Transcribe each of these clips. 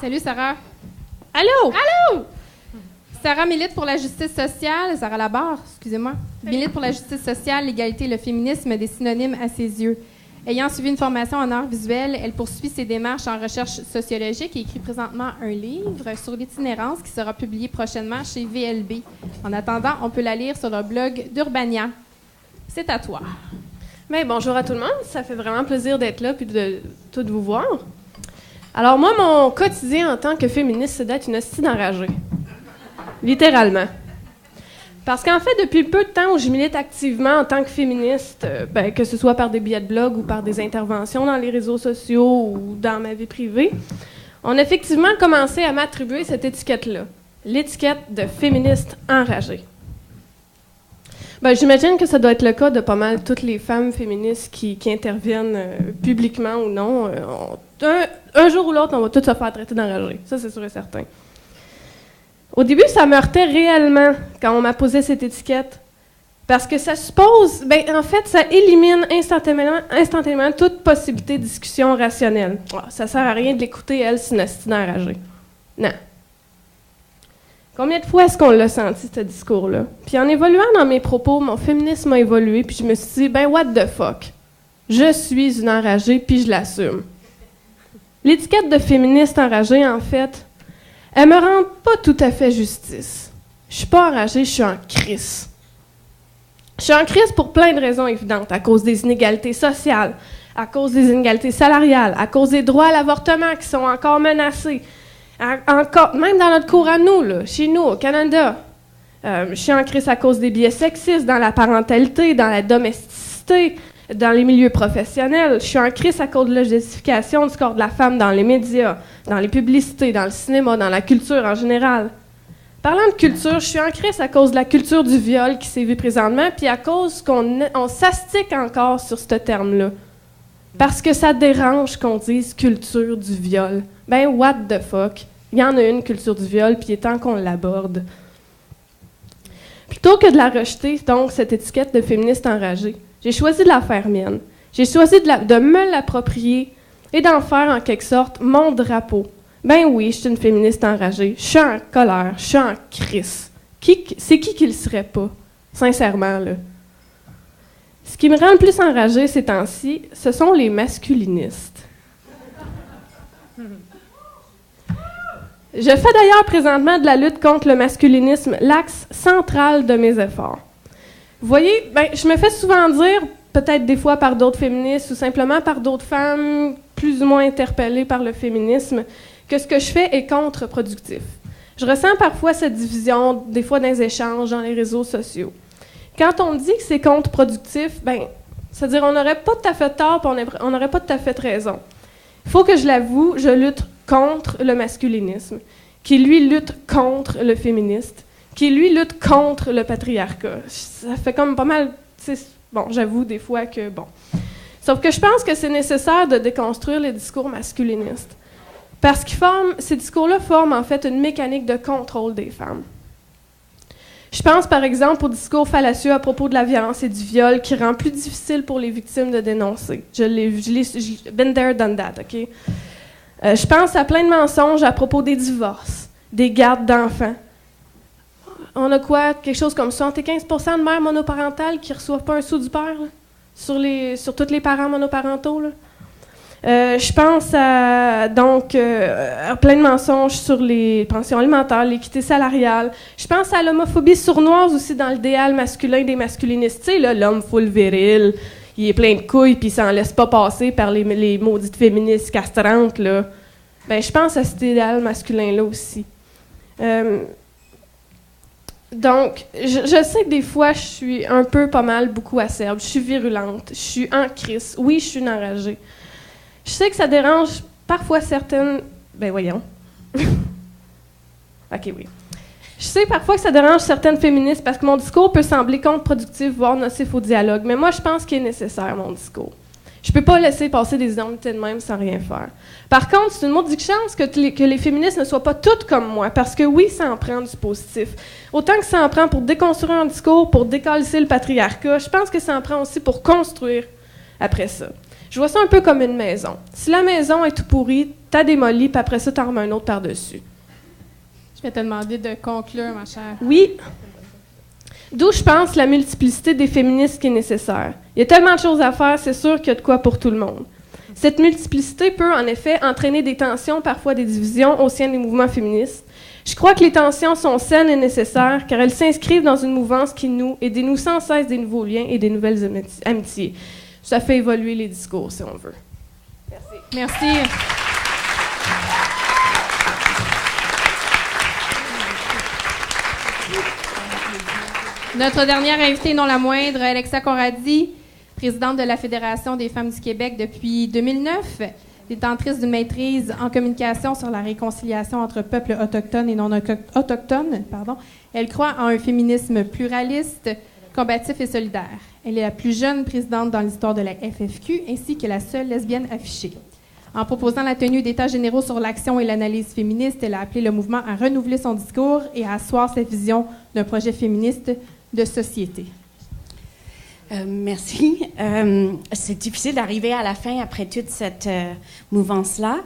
Salut, Sarah. Allô? Allô? Sarah milite pour la justice sociale. Sarah Labarre, excusez-moi. Milite pour la justice sociale, l'égalité et le féminisme, des synonymes à ses yeux. Ayant suivi une formation en arts visuels, elle poursuit ses démarches en recherche sociologique et écrit présentement un livre sur l'itinérance qui sera publié prochainement chez VLB. En attendant, on peut la lire sur le blog d'Urbania. C'est à toi. Bien, bonjour à tout le monde. Ça fait vraiment plaisir d'être là et de toutes vous voir. Alors moi, mon quotidien en tant que féministe, c'est d'être une hostie d'enragée. Littéralement. Parce qu'en fait, depuis peu de temps où je milite activement en tant que féministe, que ce soit par des billets de blog ou par des interventions dans les réseaux sociaux ou dans ma vie privée, on a effectivement commencé à m'attribuer cette étiquette-là, l'étiquette de féministe enragée. J'imagine que ça doit être le cas de pas mal toutes les femmes féministes qui interviennent publiquement ou non. Un jour ou l'autre, on va toutes se faire traiter d'enragées. Ça, c'est sûr et certain. Au début, ça me heurtait réellement quand on m'a posé cette étiquette. Parce que ça suppose, en fait, ça élimine instantanément toute possibilité de discussion rationnelle. Ça sert à rien de l'écouter, elle, c'est une hostie d'enragée. Non. Combien de fois est-ce qu'on l'a senti, ce discours-là? Puis en évoluant dans mes propos, mon féminisme a évolué, puis je me suis dit, what the fuck? Je suis une enragée, puis je l'assume. L'étiquette de féministe enragée, en fait, elle me rend pas tout à fait justice. Je suis pas enragée, je suis en crise. Je suis en crise pour plein de raisons évidentes, à cause des inégalités sociales, à cause des inégalités salariales, à cause des droits à l'avortement qui sont encore menacés, même dans notre cours à nous, là, chez nous, au Canada. Je suis en crise à cause des biais sexistes dans la parentalité, dans la domesticité, dans les milieux professionnels. Je suis en crise à cause de la justification du corps de la femme dans les médias, dans les publicités, dans le cinéma, dans la culture en général. Parlant de culture, je suis en crise à cause de la culture du viol qui sévit présentement, puis à cause qu'on s'astique encore sur ce terme-là. Parce que ça dérange qu'on dise culture du viol. What the fuck? Il y en a une culture du viol, puis il est temps qu'on l'aborde. Plutôt que de la rejeter, donc, cette étiquette de féministe enragée, j'ai choisi de la faire mienne. J'ai choisi de me l'approprier et d'en faire, en quelque sorte, mon drapeau. Oui, je suis une féministe enragée. Je suis en colère. Je suis en crise. C'est qui le serait pas? Sincèrement, là. Ce qui me rend le plus enragée ces temps-ci, ce sont les masculinistes. Je fais d'ailleurs présentement de la lutte contre le masculinisme l'axe central de mes efforts. Vous voyez, je me fais souvent dire, peut-être des fois par d'autres féministes ou simplement par d'autres femmes plus ou moins interpellées par le féminisme, que ce que je fais est contre-productif. Je ressens parfois cette division, des fois dans les échanges, dans les réseaux sociaux. Quand on dit que c'est contre-productif, c'est-à-dire on n'aurait pas tout à fait tort et on n'aurait pas tout à fait raison. Il faut que je l'avoue, je lutte contre le masculinisme, qui lui lutte contre le féministe, qui lui lutte contre le patriarcat. Ça fait comme pas mal... j'avoue des fois que... Sauf que je pense que c'est nécessaire de déconstruire les discours masculinistes. Parce que ces discours-là forment en fait une mécanique de contrôle des femmes. Je pense par exemple au discours fallacieux à propos de la violence et du viol qui rend plus difficile pour les victimes de dénoncer. Been there, done that, OK? Je pense à plein de mensonges à propos des divorces, des gardes d'enfants. On a quoi? Quelque chose comme 75% de mères monoparentales qui ne reçoivent pas un sou du père, là, sur tous les parents monoparentaux, là. Je pense à plein de mensonges sur les pensions alimentaires, l'équité salariale. Je pense à l'homophobie sournoise aussi dans l'idéal masculin des masculinistes. Tu sais, là, l'homme full viril, il est plein de couilles puis il s'en laisse pas passer par les maudites féministes castrantes, là. Je pense à cet idéal masculin-là aussi. Donc, je sais que des fois, je suis un peu pas mal beaucoup acerbe. Je suis virulente. Je suis en crise. Oui, je suis une enragée. Je sais que ça dérange parfois certaines... voyons. OK, oui. Je sais parfois que ça dérange certaines féministes parce que mon discours peut sembler contre-productif, voire nocif au dialogue. Mais moi, je pense qu'il est nécessaire, mon discours. Je peux pas laisser passer des identités de même sans rien faire. Par contre, c'est une maudite chance que les féministes ne soient pas toutes comme moi, parce que oui, ça en prend du positif. Autant que ça en prend pour déconstruire un discours, pour décalisser le patriarcat, je pense que ça en prend aussi pour construire après ça. Je vois ça un peu comme une maison. Si la maison est tout pourrie, t'as démoli, puis après ça, t'en remets un autre par-dessus. Je vais te demander de conclure, ma chère. Oui. D'où je pense la multiplicité des féministes qui est nécessaire. Il y a tellement de choses à faire, c'est sûr qu'il y a de quoi pour tout le monde. Cette multiplicité peut, en effet, entraîner des tensions, parfois des divisions au sein des mouvements féministes. Je crois que les tensions sont saines et nécessaires, car elles s'inscrivent dans une mouvance qui noue et dénoue sans cesse des nouveaux liens et des nouvelles amitiés. Ça fait évoluer les discours, si on veut. Merci. Merci. Notre dernière invitée, non la moindre, Alexa Conradi, présidente de la Fédération des femmes du Québec depuis 2009, détentrice d'une maîtrise en communication sur la réconciliation entre peuples autochtones et non autochtones. Elle croit en un féminisme pluraliste, combatif et solidaire. Elle est la plus jeune présidente dans l'histoire de la FFQ, ainsi que la seule lesbienne affichée. En proposant la tenue d'états généraux sur l'action et l'analyse féministe, elle a appelé le mouvement à renouveler son discours et à asseoir sa vision d'un projet féministe de société. Merci. C'est difficile d'arriver à la fin après toute cette mouvance-là.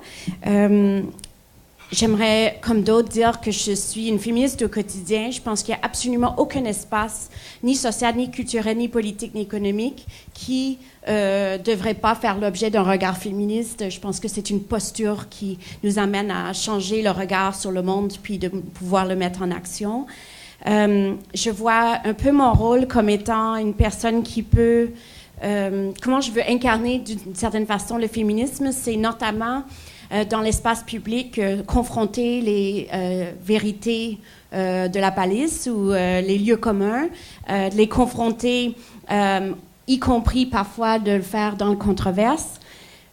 J'aimerais, comme d'autres, dire que je suis une féministe au quotidien. Je pense qu'il n'y a absolument aucun espace, ni social, ni culturel, ni politique, ni économique, qui ne devrait pas faire l'objet d'un regard féministe. Je pense que c'est une posture qui nous amène à changer le regard sur le monde, puis de pouvoir le mettre en action. Je vois un peu mon rôle comme étant une personne qui peut... comment je veux incarner d'une certaine façon le féminisme, c'est notamment dans l'espace public confronter les vérités de la police ou les lieux communs, les confronter, y compris parfois de le faire dans le controverse.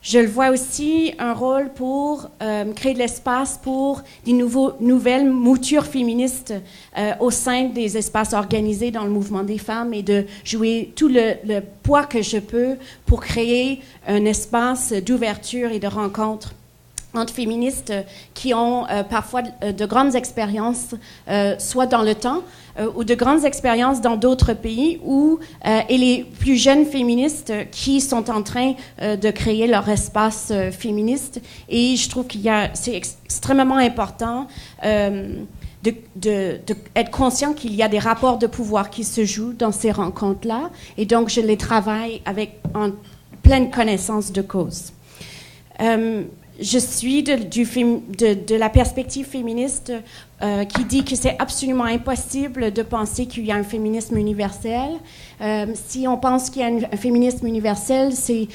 Je le vois aussi un rôle pour créer de l'espace pour des nouvelles moutures féministes au sein des espaces organisés dans le mouvement des femmes et de jouer tout le poids que je peux pour créer un espace d'ouverture et de rencontre entre féministes qui ont parfois de grandes expériences, soit dans le temps, ou de grandes expériences dans d'autres pays, et les plus jeunes féministes qui sont en train de créer leur espace féministe. Et je trouve c'est extrêmement important d'être conscient qu'il y a des rapports de pouvoir qui se jouent dans ces rencontres-là. Et donc, je les travaille en pleine connaissance de cause. Je suis de la perspective féministe qui dit que c'est absolument impossible de penser qu'il y a un féminisme universel. Si on pense qu'il y a un féminisme universel, c'est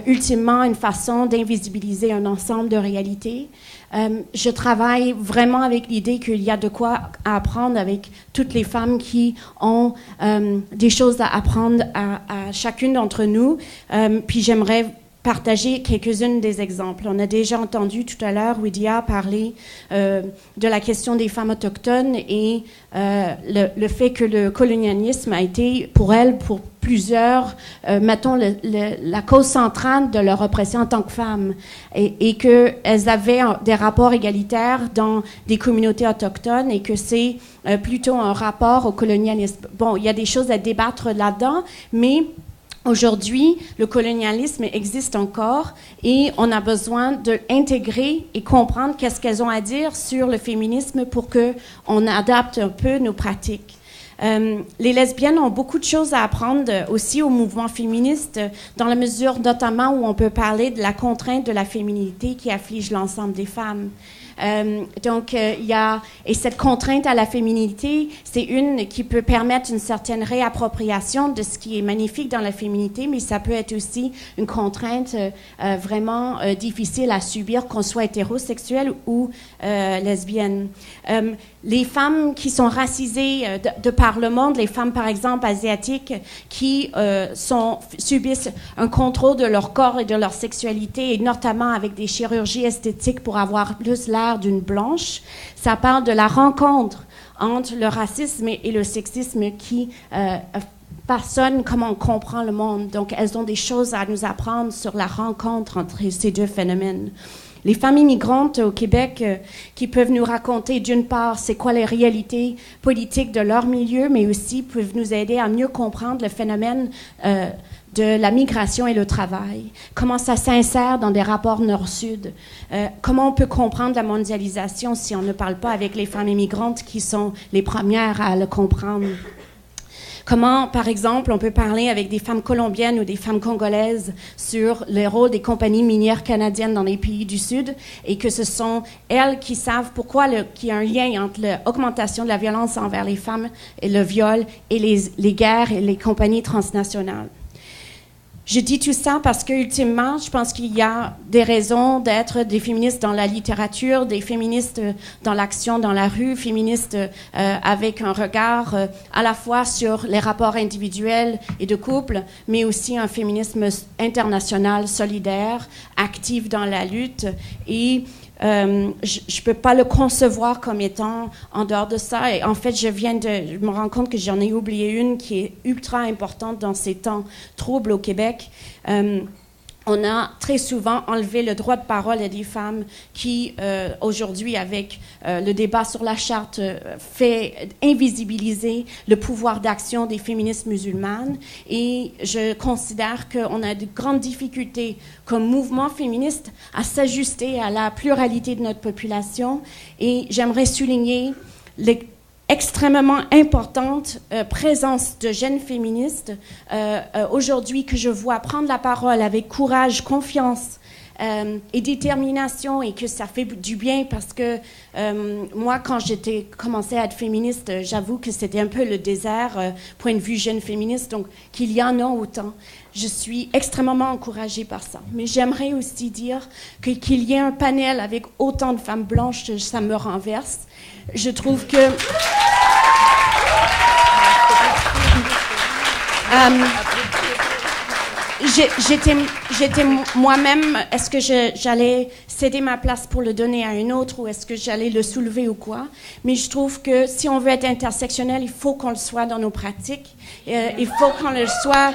ultimement une façon d'invisibiliser un ensemble de réalités. Je travaille vraiment avec l'idée qu'il y a de quoi apprendre avec toutes les femmes qui ont des choses à apprendre à chacune d'entre nous. Puis j'aimerais partager quelques-unes des exemples. On a déjà entendu tout à l'heure Widia parler de la question des femmes autochtones et le fait que le colonialisme a été pour elles, pour plusieurs, mettons, la cause centrale de leur oppression en tant que femmes et qu'elles avaient des rapports égalitaires dans des communautés autochtones et que c'est plutôt un rapport au colonialisme. Bon, il y a des choses à débattre là-dedans, mais aujourd'hui, le colonialisme existe encore et on a besoin d'intégrer et comprendre qu'est-ce qu'elles ont à dire sur le féminisme pour qu'on adapte un peu nos pratiques. Les lesbiennes ont beaucoup de choses à apprendre aussi au mouvement féministe, dans la mesure notamment où on peut parler de la contrainte de la féminité qui afflige l'ensemble des femmes. Donc, et cette contrainte à la féminité, c'est une qui peut permettre une certaine réappropriation de ce qui est magnifique dans la féminité, mais ça peut être aussi une contrainte vraiment difficile à subir, qu'on soit hétérosexuel ou lesbienne. Les femmes qui sont racisées de par le monde, les femmes, par exemple, asiatiques, qui subissent un contrôle de leur corps et de leur sexualité, et notamment avec des chirurgies esthétiques pour avoir plus l'air d'une blanche, ça parle de la rencontre entre le racisme et le sexisme qui façonnent comment on comprend le monde. Donc, elles ont des choses à nous apprendre sur la rencontre entre ces deux phénomènes. Les femmes immigrantes au Québec qui peuvent nous raconter, d'une part, c'est quoi les réalités politiques de leur milieu, mais aussi peuvent nous aider à mieux comprendre le phénomène de la migration et le travail, comment ça s'insère dans des rapports nord-sud, comment on peut comprendre la mondialisation si on ne parle pas avec les femmes immigrantes qui sont les premières à le comprendre. Comment, par exemple, on peut parler avec des femmes colombiennes ou des femmes congolaises sur le rôle des compagnies minières canadiennes dans les pays du Sud et que ce sont elles qui savent pourquoi qu'il y a un lien entre l'augmentation de la violence envers les femmes et le viol et les guerres et les compagnies transnationales. Je dis tout ça parce qu'ultimement, je pense qu'il y a des raisons d'être des féministes dans la littérature, des féministes dans l'action, dans la rue, féministes avec un regard à la fois sur les rapports individuels et de couple, mais aussi un féminisme international, solidaire, actif dans la lutte et je ne peux pas le concevoir comme étant en dehors de ça. Et en fait, je me rends compte que j'en ai oublié une qui est ultra importante dans ces temps troubles au Québec. On a très souvent enlevé le droit de parole à des femmes qui, aujourd'hui, avec le débat sur la charte, fait invisibiliser le pouvoir d'action des féministes musulmanes. Et je considère qu'on a de grandes difficultés comme mouvement féministe à s'ajuster à la pluralité de notre population. Et j'aimerais souligner extrêmement importante présence de jeunes féministes aujourd'hui que je vois prendre la parole avec courage, confiance et détermination et que ça fait du bien parce que moi, quand j'étais commencé à être féministe, j'avoue que c'était un peu le désert, point de vue jeune féministe, donc qu'il y en a autant. Je suis extrêmement encouragée par ça. Mais j'aimerais aussi dire qu'il y ait un panel avec autant de femmes blanches, ça me renverse. Je trouve que... J'étais moi-même, est-ce que j'allais céder ma place pour le donner à une autre ou est-ce que j'allais le soulever ou quoi? Mais je trouve que si on veut être intersectionnel, il faut qu'on le soit dans nos pratiques. Il faut qu'on le soit...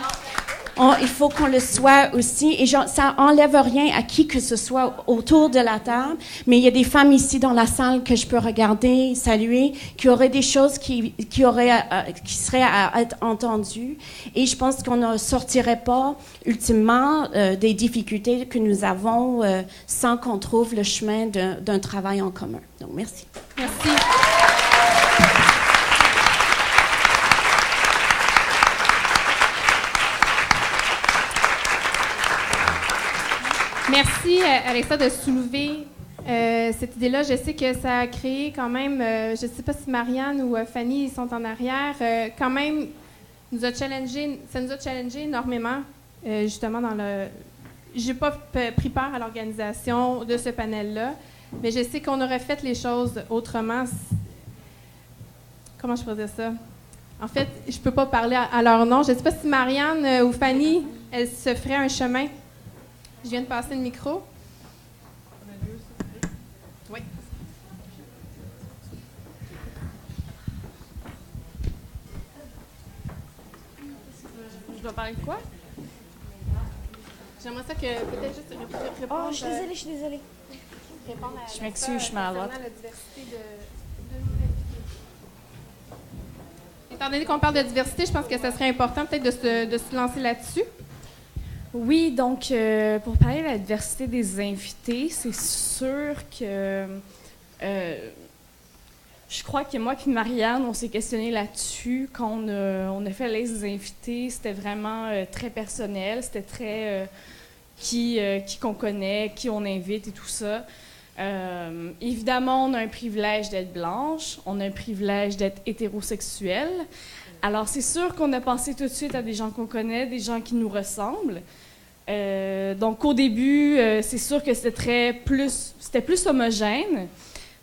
il faut qu'on le soit aussi, et ça enlève rien à qui que ce soit autour de la table, mais il y a des femmes ici dans la salle que je peux regarder, saluer, qui auraient des choses qui seraient à être entendues, et je pense qu'on ne sortirait pas, ultimement, des difficultés que nous avons sans qu'on trouve le chemin d'un travail en commun. Donc, merci. Merci. Merci, Alexa, de soulever cette idée-là. Je sais que ça a créé quand même, je ne sais pas si Marianne ou Fanny sont en arrière, quand même, ça nous a challengé énormément, justement, dans le... Je n'ai pas pris part à l'organisation de ce panel-là, mais je sais qu'on aurait fait les choses autrement. Comment je pourrais dire ça? En fait, je ne peux pas parler à leur nom. Je ne sais pas si Marianne ou Fanny, elles se feraient un chemin. Je viens de passer le micro. Oui. Je dois parler de quoi? J'aimerais ça que peut-être juste répondre. Oh, je suis désolée. Je m'excuse, je suis maladroite. Étant donné qu'on parle de diversité, je pense que ça serait important peut-être de se lancer là-dessus. Oui, donc, pour parler de la diversité des invités, c'est sûr que je crois que moi et Marianne, on s'est questionné là-dessus quand on a fait la liste des invités. C'était vraiment très personnel, c'était très qui qu'on connaît, qui on invite et tout ça. Évidemment, on a un privilège d'être blanche, on a un privilège d'être hétérosexuelle. Alors, c'est sûr qu'on a pensé tout de suite à des gens qu'on connaît, des gens qui nous ressemblent. Donc, au début, c'est sûr que c'était plus homogène.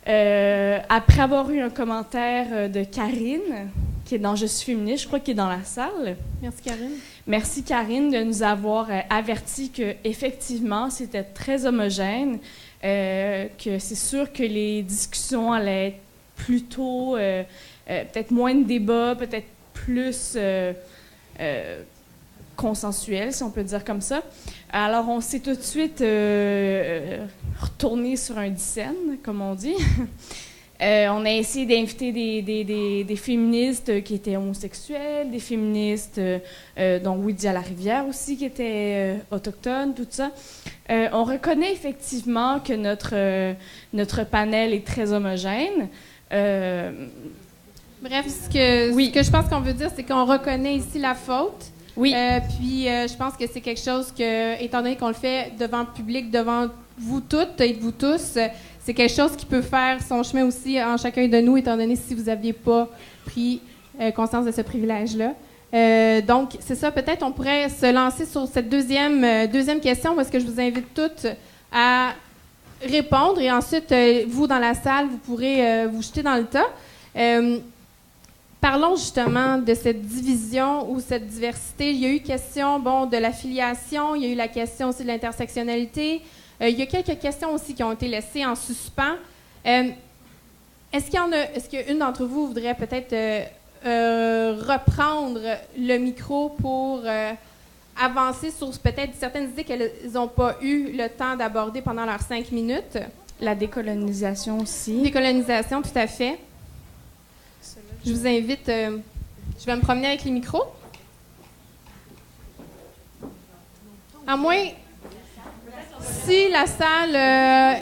Après avoir eu un commentaire de Karine, qui est dans Je suis féministe, je crois qu'elle est dans la salle. Merci, Karine. Merci, Karine, de nous avoir averti qu'effectivement, c'était très homogène, que c'est sûr que les discussions allaient être plutôt, peut-être moins de débats, peut-être plus consensuel, si on peut dire comme ça. Alors, on s'est tout de suite retourné sur un dixaine, comme on dit. On a essayé d'inviter des féministes qui étaient homosexuelles, des féministes, dont Wydia Larivière aussi, qui était autochtone, tout ça. On reconnaît effectivement que notre panel est très homogène. Bref, ce que je pense qu'on veut dire, c'est qu'on reconnaît ici la faute. Oui. Puis je pense que c'est quelque chose que, étant donné qu'on le fait devant le public, devant vous toutes et vous tous, c'est quelque chose qui peut faire son chemin aussi en chacun de nous, étant donné si vous n'aviez pas pris conscience de ce privilège-là. Donc, c'est ça, peut-être on pourrait se lancer sur cette deuxième question, parce que je vous invite toutes à répondre, et ensuite, vous, dans la salle, vous pourrez vous jeter dans le tas. Parlons justement de cette division ou cette diversité. Il y a eu question, de l'affiliation, il y a eu la question aussi de l'intersectionnalité. Il y a quelques questions aussi qui ont été laissées en suspens. Est-ce qu'une d'entre vous voudrait peut-être reprendre le micro pour avancer sur peut-être certaines idées qu'elles n'ont pas eu le temps d'aborder pendant leurs 5 minutes? La décolonisation aussi. Décolonisation, tout à fait. Je vous invite, je vais me promener avec les micros. À moins, si la salle...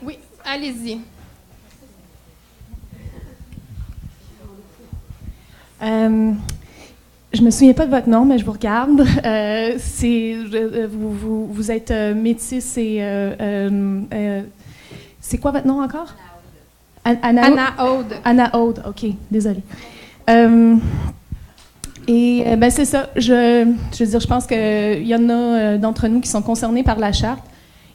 oui, allez-y. Je me souviens pas de votre nom, mais je vous regarde. Vous êtes métisse et... c'est quoi votre nom encore? Anna Aude. Anna Aude, OK, désolée. C'est ça. Je veux dire, je pense qu'il y en a d'entre nous qui sont concernés par la charte.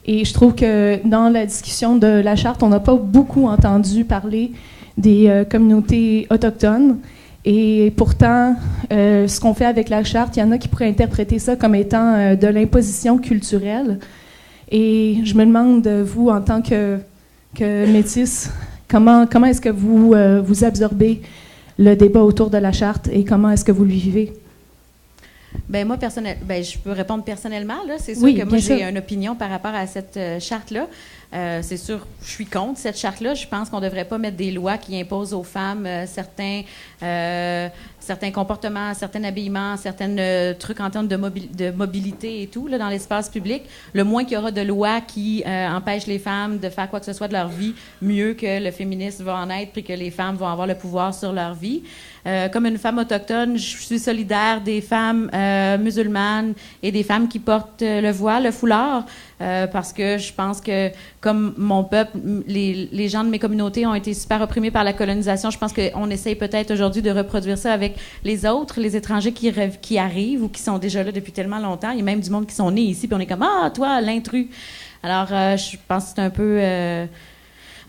Et je trouve que dans la discussion de la charte, on n'a pas beaucoup entendu parler des communautés autochtones. Et pourtant, ce qu'on fait avec la charte, il y en a qui pourraient interpréter ça comme étant de l'imposition culturelle. Et je me demande, vous, en tant que métisse, comment est-ce que vous absorbez le débat autour de la charte et comment est-ce que vous le vivez? Bien, moi, je peux répondre personnellement. Là. C'est sûr oui, que moi, j'ai une opinion par rapport à cette charte-là. C'est sûr, je suis contre cette charte-là. Je pense qu'on ne devrait pas mettre des lois qui imposent aux femmes certains comportements, certains habillements, certains trucs en termes de mobilité et tout là, dans l'espace public. Le moins qu'il y aura de lois qui empêchent les femmes de faire quoi que ce soit de leur vie, mieux que le féminisme va en être puis que les femmes vont avoir le pouvoir sur leur vie. Comme une femme autochtone, je suis solidaire des femmes musulmanes et des femmes qui portent le voile, le foulard, parce que je pense que, comme mon peuple, les gens de mes communautés ont été super opprimés par la colonisation. Je pense qu'on essaye peut-être aujourd'hui de reproduire ça avec les autres, les étrangers qui arrivent ou qui sont déjà là depuis tellement longtemps. Il y a même du monde qui sont nés ici, puis on est comme « Ah, toi, l'intrus! » Alors, je pense que c'est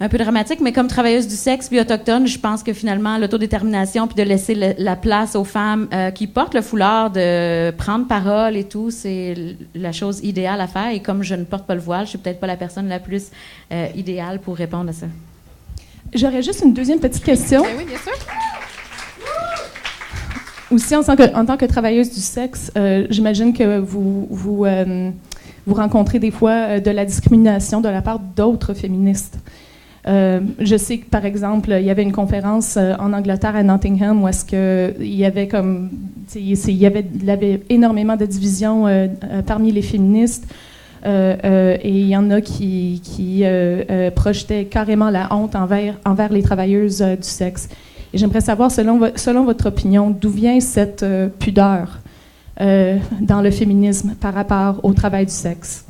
un peu dramatique, mais comme travailleuse du sexe puis autochtone, je pense que finalement, l'autodétermination puis de laisser la place aux femmes qui portent le foulard, de prendre parole et tout, c'est la chose idéale à faire. Et comme je ne porte pas le voile, je suis peut-être pas la personne la plus idéale pour répondre à ça. J'aurais juste une deuxième petite question. Oui, bien sûr. Aussi, en tant que travailleuse du sexe, j'imagine que vous rencontrez des fois de la discrimination de la part d'autres féministes. Je sais que, par exemple, il y avait une conférence en Angleterre à Nottingham où est-ce que il y avait il y avait énormément de divisions parmi les féministes et il y en a qui projetaient carrément la honte envers les travailleuses du sexe. Et j'aimerais savoir, selon votre opinion, d'où vient cette pudeur dans le féminisme par rapport au travail du sexe?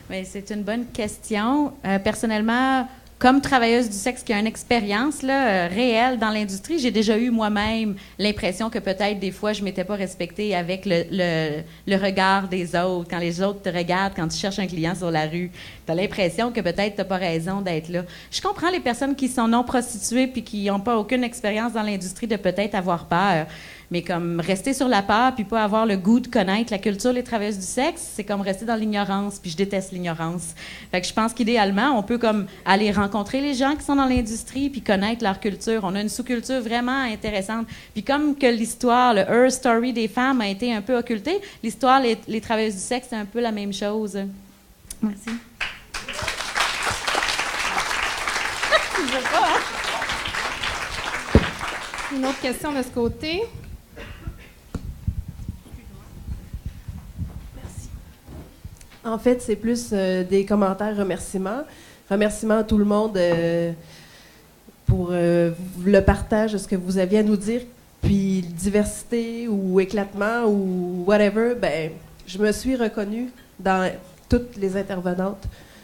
Bien, c'est une bonne question. Personnellement, comme travailleuse du sexe qui a une expérience réelle dans l'industrie, j'ai déjà eu moi-même l'impression que peut-être des fois je m'étais pas respectée avec le regard des autres. Quand les autres te regardent, quand tu cherches un client sur la rue, tu as l'impression que peut-être tu n'as pas raison d'être là. Je comprends les personnes qui sont non prostituées puis qui n'ont pas aucune expérience dans l'industrie de peut-être avoir peur. Mais comme rester sur la peur puis pas avoir le goût de connaître la culture des travailleuses du sexe, c'est comme rester dans l'ignorance, puis je déteste l'ignorance. Fait que je pense qu'idéalement, on peut comme aller rencontrer les gens qui sont dans l'industrie puis connaître leur culture. On a une sous-culture vraiment intéressante. Puis comme que l'histoire, le Her Story des femmes a été un peu occultée, l'histoire les travailleuses du sexe, c'est un peu la même chose. Merci. Une autre question de ce côté. En fait, c'est plus des commentaires, remerciements. Remerciements à tout le monde pour le partage de ce que vous aviez à nous dire. Puis diversité ou éclatement ou whatever, ben, je me suis reconnue dans toutes les intervenantes,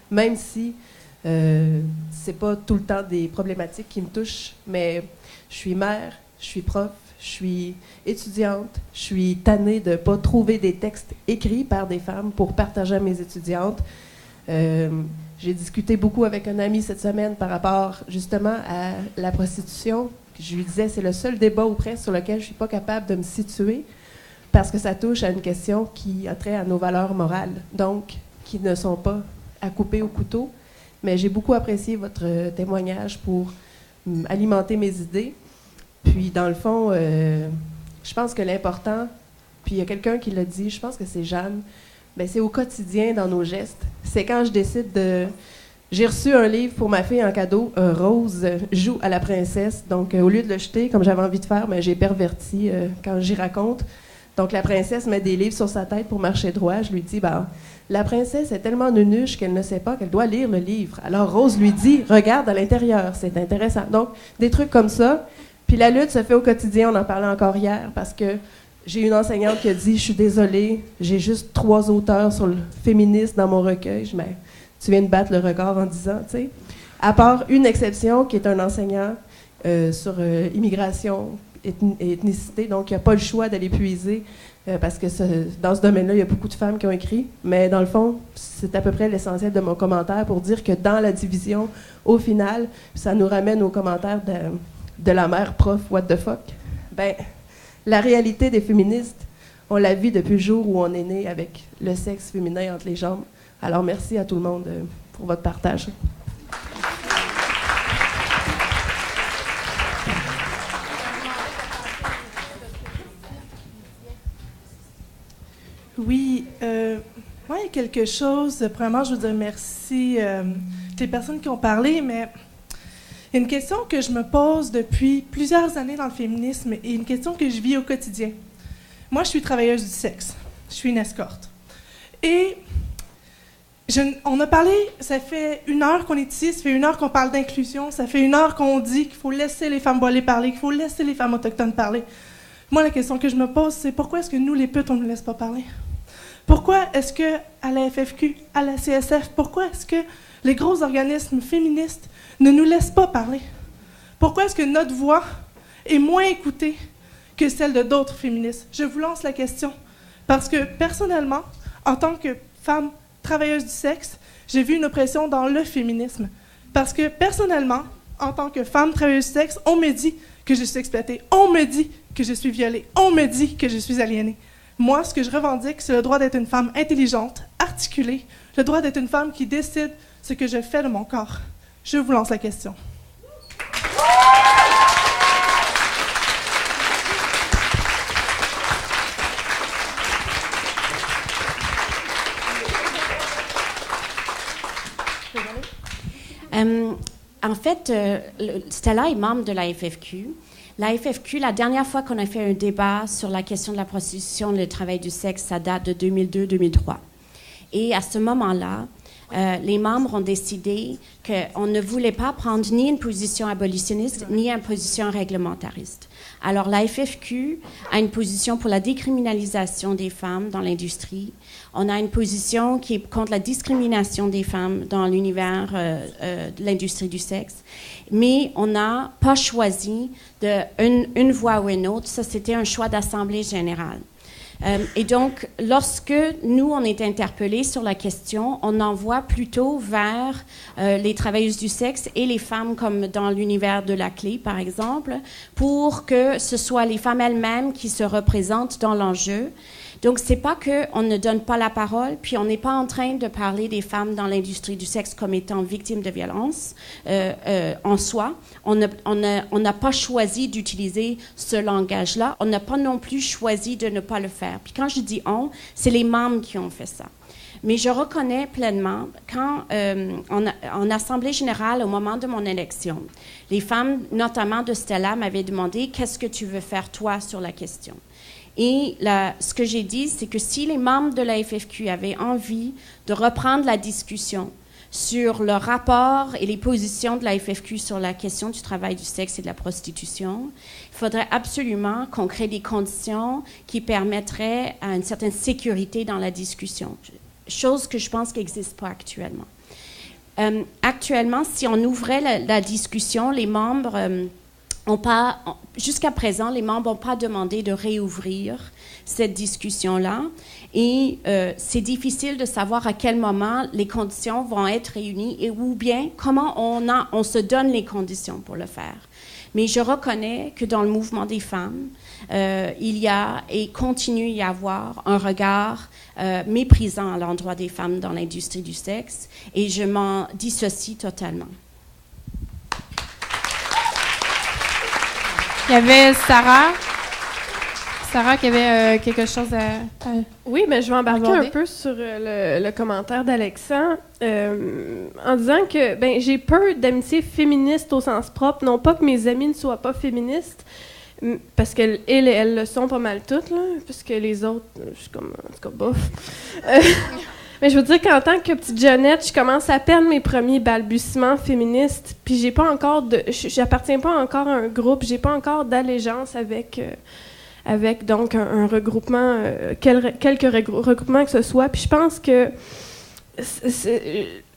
même si c'est pas tout le temps des problématiques qui me touchent, mais je suis mère, je suis prof, je suis étudiante, je suis tannée de ne pas trouver des textes écrits par des femmes pour partager à mes étudiantes. J'ai discuté beaucoup avec un ami cette semaine par rapport justement à la prostitution. Je lui disais, c'est le seul débat ou presque sur lequel je ne suis pas capable de me situer parce que ça touche à une question qui a trait à nos valeurs morales, donc qui ne sont pas à couper au couteau. Mais j'ai beaucoup apprécié votre témoignage pour alimenter mes idées. Puis, dans le fond, je pense que l'important, puis il y a quelqu'un qui l'a dit, je pense que c'est Jeanne, bien, c'est au quotidien, dans nos gestes. C'est quand je décide de... J'ai reçu un livre pour ma fille en cadeau. Rose joue à la princesse. Donc, au lieu de le jeter, comme j'avais envie de faire, mais j'ai perverti quand j'y raconte. Donc, la princesse met des livres sur sa tête pour marcher droit. Je lui dis, ben, la princesse est tellement nunuche qu'elle ne sait pas qu'elle doit lire le livre. Alors, Rose lui dit, regarde à l'intérieur, c'est intéressant. Donc, des trucs comme ça. Puis la lutte se fait au quotidien, on en parlait encore hier, parce que j'ai une enseignante qui a dit, je suis désolée, j'ai juste 3 auteurs sur le féminisme dans mon recueil. Je dis, ben, tu viens de battre le record en 10 ans, tu sais. À part une exception, qui est un enseignant sur immigration et ethnicité, donc il n'a pas le choix d'aller puiser, parce que dans ce domaine-là, il y a beaucoup de femmes qui ont écrit. Mais dans le fond, c'est à peu près l'essentiel de mon commentaire pour dire que dans la division, au final, ça nous ramène aux commentaires de la mère prof, what the fuck. Ben, la réalité des féministes, on la vit depuis le jour où on est né avec le sexe féminin entre les jambes. Alors, merci à tout le monde pour votre partage. Oui, moi, il y a quelque chose. Premièrement, je veux dire merci les personnes qui ont parlé, mais il y a une question que je me pose depuis plusieurs années dans le féminisme et une question que je vis au quotidien. Moi, je suis travailleuse du sexe. Je suis une escorte. Et on a parlé, ça fait 1 heure qu'on est ici, ça fait 1 heure qu'on parle d'inclusion, ça fait 1 heure qu'on dit qu'il faut laisser les femmes voilées parler, qu'il faut laisser les femmes autochtones parler. Moi, la question que je me pose, c'est pourquoi est-ce que nous, les putes, on ne nous laisse pas parler? Pourquoi est-ce que à la FFQ, à la CSF, pourquoi est-ce que les gros organismes féministes ne nous laissent pas parler? Pourquoi est-ce que notre voix est moins écoutée que celle de d'autres féministes? Je vous lance la question. Parce que, personnellement, en tant que femme travailleuse du sexe, j'ai vu une oppression dans le féminisme. Parce que, personnellement, en tant que femme travailleuse du sexe, on me dit que je suis exploitée. On me dit que je suis violée. On me dit que je suis aliénée. Moi, ce que je revendique, c'est le droit d'être une femme intelligente, articulée, le droit d'être une femme qui décide ce que je fais de mon corps. Je vous lance la question. En fait, Stella est membre de la FFQ. La FFQ, la dernière fois qu'on a fait un débat sur la question de la prostitution et le travail du sexe, ça date de 2002-2003. Et à ce moment-là, les membres ont décidé qu'on ne voulait pas prendre ni une position abolitionniste, ni une position réglementariste. Alors, la FFQ a une position pour la décriminalisation des femmes dans l'industrie. On a une position qui est contre la discrimination des femmes dans l'univers de l'industrie du sexe. Mais on n'a pas choisi une voie ou une autre. Ça, c'était un choix d'Assemblée générale. Et donc, lorsque nous, on est interpellés sur la question, on envoie plutôt vers les travailleuses du sexe et les femmes, comme dans l'univers de la clé, par exemple, pour que ce soit les femmes elles-mêmes qui se représentent dans l'enjeu. Donc, c'est pas qu'on ne donne pas la parole, puis on n'est pas en train de parler des femmes dans l'industrie du sexe comme étant victimes de violences en soi. On n'a pas choisi d'utiliser ce langage-là. On n'a pas non plus choisi de ne pas le faire. Puis quand je dis « on », c'est les membres qui ont fait ça. Mais je reconnais pleinement, quand en Assemblée générale, au moment de mon élection, les femmes, notamment de Stella, m'avaient demandé « Qu'est-ce que tu veux faire, toi, sur la question ?» Et ce que j'ai dit, c'est que si les membres de la FFQ avaient envie de reprendre la discussion sur le rapport et les positions de la FFQ sur la question du travail du sexe et de la prostitution, il faudrait absolument qu'on crée des conditions qui permettraient à une certaine sécurité dans la discussion, chose que je pense qui n'existe pas actuellement. Actuellement, si on ouvrait la discussion, les membres... jusqu'à présent, les membres n'ont pas demandé de réouvrir cette discussion-là et c'est difficile de savoir à quel moment les conditions vont être réunies et ou bien comment on se donne les conditions pour le faire. Mais je reconnais que dans le mouvement des femmes, il y a et continue y avoir un regard méprisant à l'endroit des femmes dans l'industrie du sexe et je m'en dissocie totalement. Il y avait Sarah qui avait quelque chose à Oui, mais je vais embarquer aborder. un peu sur le commentaire d'Alexandre en disant que j'ai peu d'amitiés féministes au sens propre. Non pas que mes amis ne soient pas féministes, parce qu'elles le sont pas mal toutes, là, puisque les autres, je suis comme, en tout cas, bof. Mais je veux dire qu'en tant que petite jeunette, je commence à peine mes premiers balbutiements féministes, puis j'appartiens pas encore à un groupe, j'ai pas encore d'allégeance avec donc un regroupement, quelques regroupements que ce soit. Puis je pense que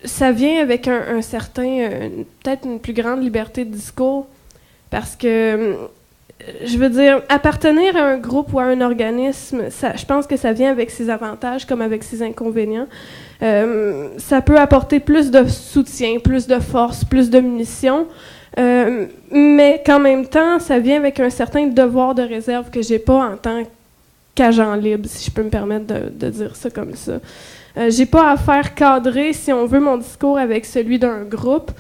ça vient avec un certain, peut-être une plus grande liberté de discours, parce que je veux dire, appartenir à un groupe ou à un organisme, je pense que ça vient avec ses avantages comme avec ses inconvénients. Ça peut apporter plus de soutien, plus de force, plus de munitions, mais qu'en même temps, ça vient avec un certain devoir de réserve que j'ai pas en tant qu'agent libre, si je peux me permettre de dire ça comme ça. J'ai pas à faire cadrer, si on veut, mon discours avec celui d'un groupe.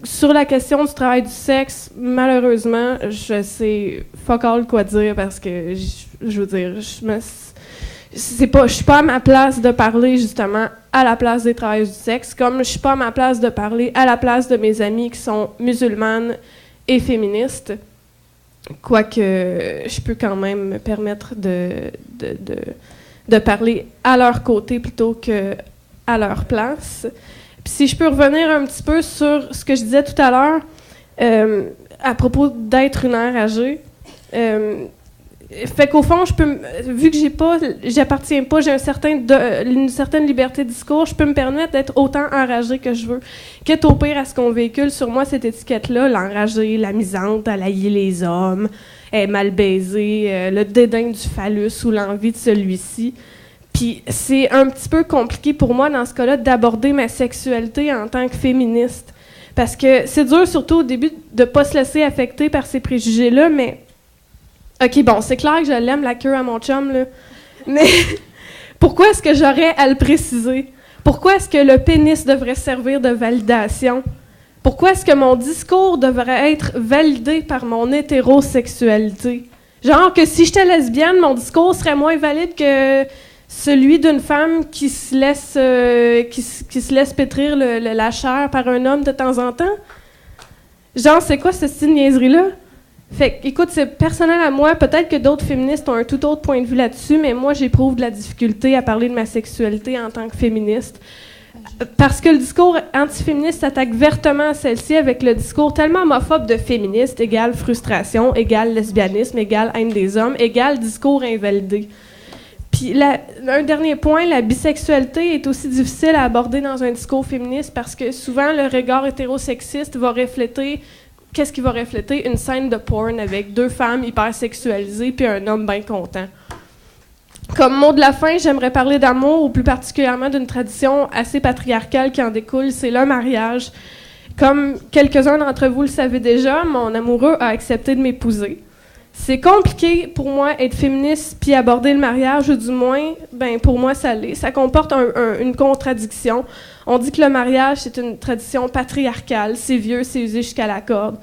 Sur la question du travail du sexe, malheureusement, je sais fuck all quoi dire parce que, je veux dire, je suis pas à ma place de parler justement à la place des travailleurs du sexe, comme je suis pas à ma place de parler à la place de mes amies qui sont musulmanes et féministes, quoique je peux quand même me permettre de parler à leur côté plutôt qu'à leur place. Puis si je peux revenir un petit peu sur ce que je disais tout à l'heure à propos d'être une enragée, fait qu'au fond, vu que j'appartiens pas, j'ai une certaine liberté de discours, je peux me permettre d'être autant enragée que je veux. Quitte au pire à ce qu'on véhicule sur moi cette étiquette-là, l'enragée, la misante, elle haït les hommes, elle est mal baisée, le dédain du phallus ou l'envie de celui-ci. Puis c'est un petit peu compliqué pour moi, dans ce cas-là, d'aborder ma sexualité en tant que féministe. Parce que c'est dur, surtout au début, de ne pas se laisser affecter par ces préjugés-là, mais... OK, bon, c'est clair que je l'aime, la queue à mon chum, là. Mais pourquoi est-ce que j'aurais à le préciser? Pourquoi est-ce que le pénis devrait servir de validation? Pourquoi est-ce que mon discours devrait être validé par mon hétérosexualité? Genre que si j'étais lesbienne, mon discours serait moins valide que... celui d'une femme qui se laisse pétrir la chair par un homme de temps en temps? Genre, c'est quoi ce style de niaiserie-là? Fait que, écoute, c'est personnel à moi. Peut-être que d'autres féministes ont un tout autre point de vue là-dessus, mais moi, j'éprouve de la difficulté à parler de ma sexualité en tant que féministe. Parce que le discours antiféministe s'attaque vertement à celle-ci avec le discours tellement homophobe de féministe égale frustration, égale lesbianisme, égale haine des hommes, égale discours invalidé. Puis un dernier point, la bisexualité est aussi difficile à aborder dans un discours féministe parce que souvent le regard hétérosexiste va refléter, qu'est-ce qui va refléter? Une scène de porn avec deux femmes hyper sexualisées puis un homme bien content. Comme mot de la fin, j'aimerais parler d'amour, ou plus particulièrement d'une tradition assez patriarcale qui en découle, c'est le mariage. Comme quelques-uns d'entre vous le savez déjà, mon amoureux a accepté de m'épouser. C'est compliqué pour moi être féministe puis aborder le mariage, ou du moins, ben pour moi ça l'est. Ça comporte une contradiction. On dit que le mariage c'est une tradition patriarcale, c'est vieux, c'est usé jusqu'à la corde.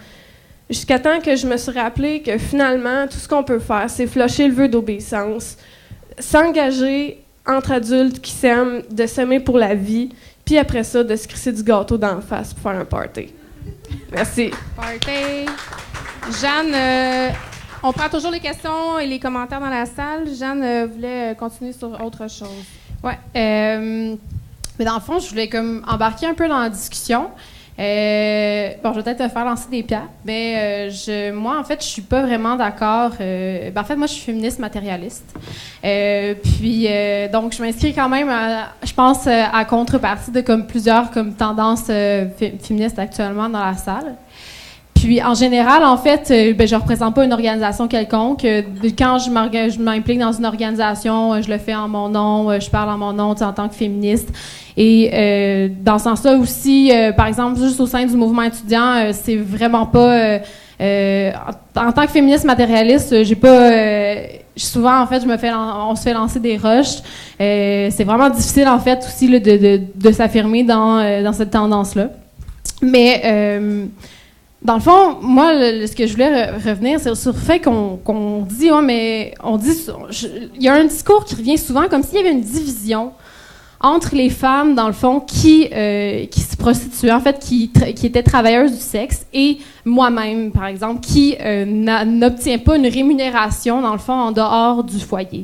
Jusqu'à temps que je me suis rappelé que finalement tout ce qu'on peut faire, c'est flusher le vœu d'obéissance, s'engager entre adultes qui s'aiment, de s'aimer pour la vie, puis après ça de se crisser du gâteau d'en face pour faire un party. Merci. Party. Jeanne. On prend toujours les questions et les commentaires dans la salle. Jeanne voulait continuer sur autre chose. Oui. Mais dans le fond, je voulais comme embarquer un peu dans la discussion. Bon, je vais peut-être te faire lancer des pierres, mais moi, en fait, je suis pas vraiment d'accord. En fait, moi, je suis féministe matérialiste. Donc, je m'inscris quand même, je pense, à contrepartie de comme plusieurs comme tendances féministes actuellement dans la salle. Puis, en général, en fait, je représente pas une organisation quelconque. Quand je m'implique dans une organisation, je le fais en mon nom, je parle en mon nom en tant que féministe. Et dans ce sens-là aussi, par exemple, juste au sein du mouvement étudiant, c'est vraiment pas... en tant que féministe matérialiste, j'ai pas... souvent, en fait, on se fait lancer des roches. C'est vraiment difficile, en fait, aussi là, de s'affirmer dans cette tendance-là. Mais... dans le fond, moi, ce que je voulais revenir, c'est sur le fait qu'on dit, il y a un discours qui revient souvent comme s'il y avait une division entre les femmes, dans le fond, qui se prostituaient, en fait, qui étaient travailleuses du sexe, et moi-même, par exemple, qui n'obtient pas une rémunération, dans le fond, en dehors du foyer.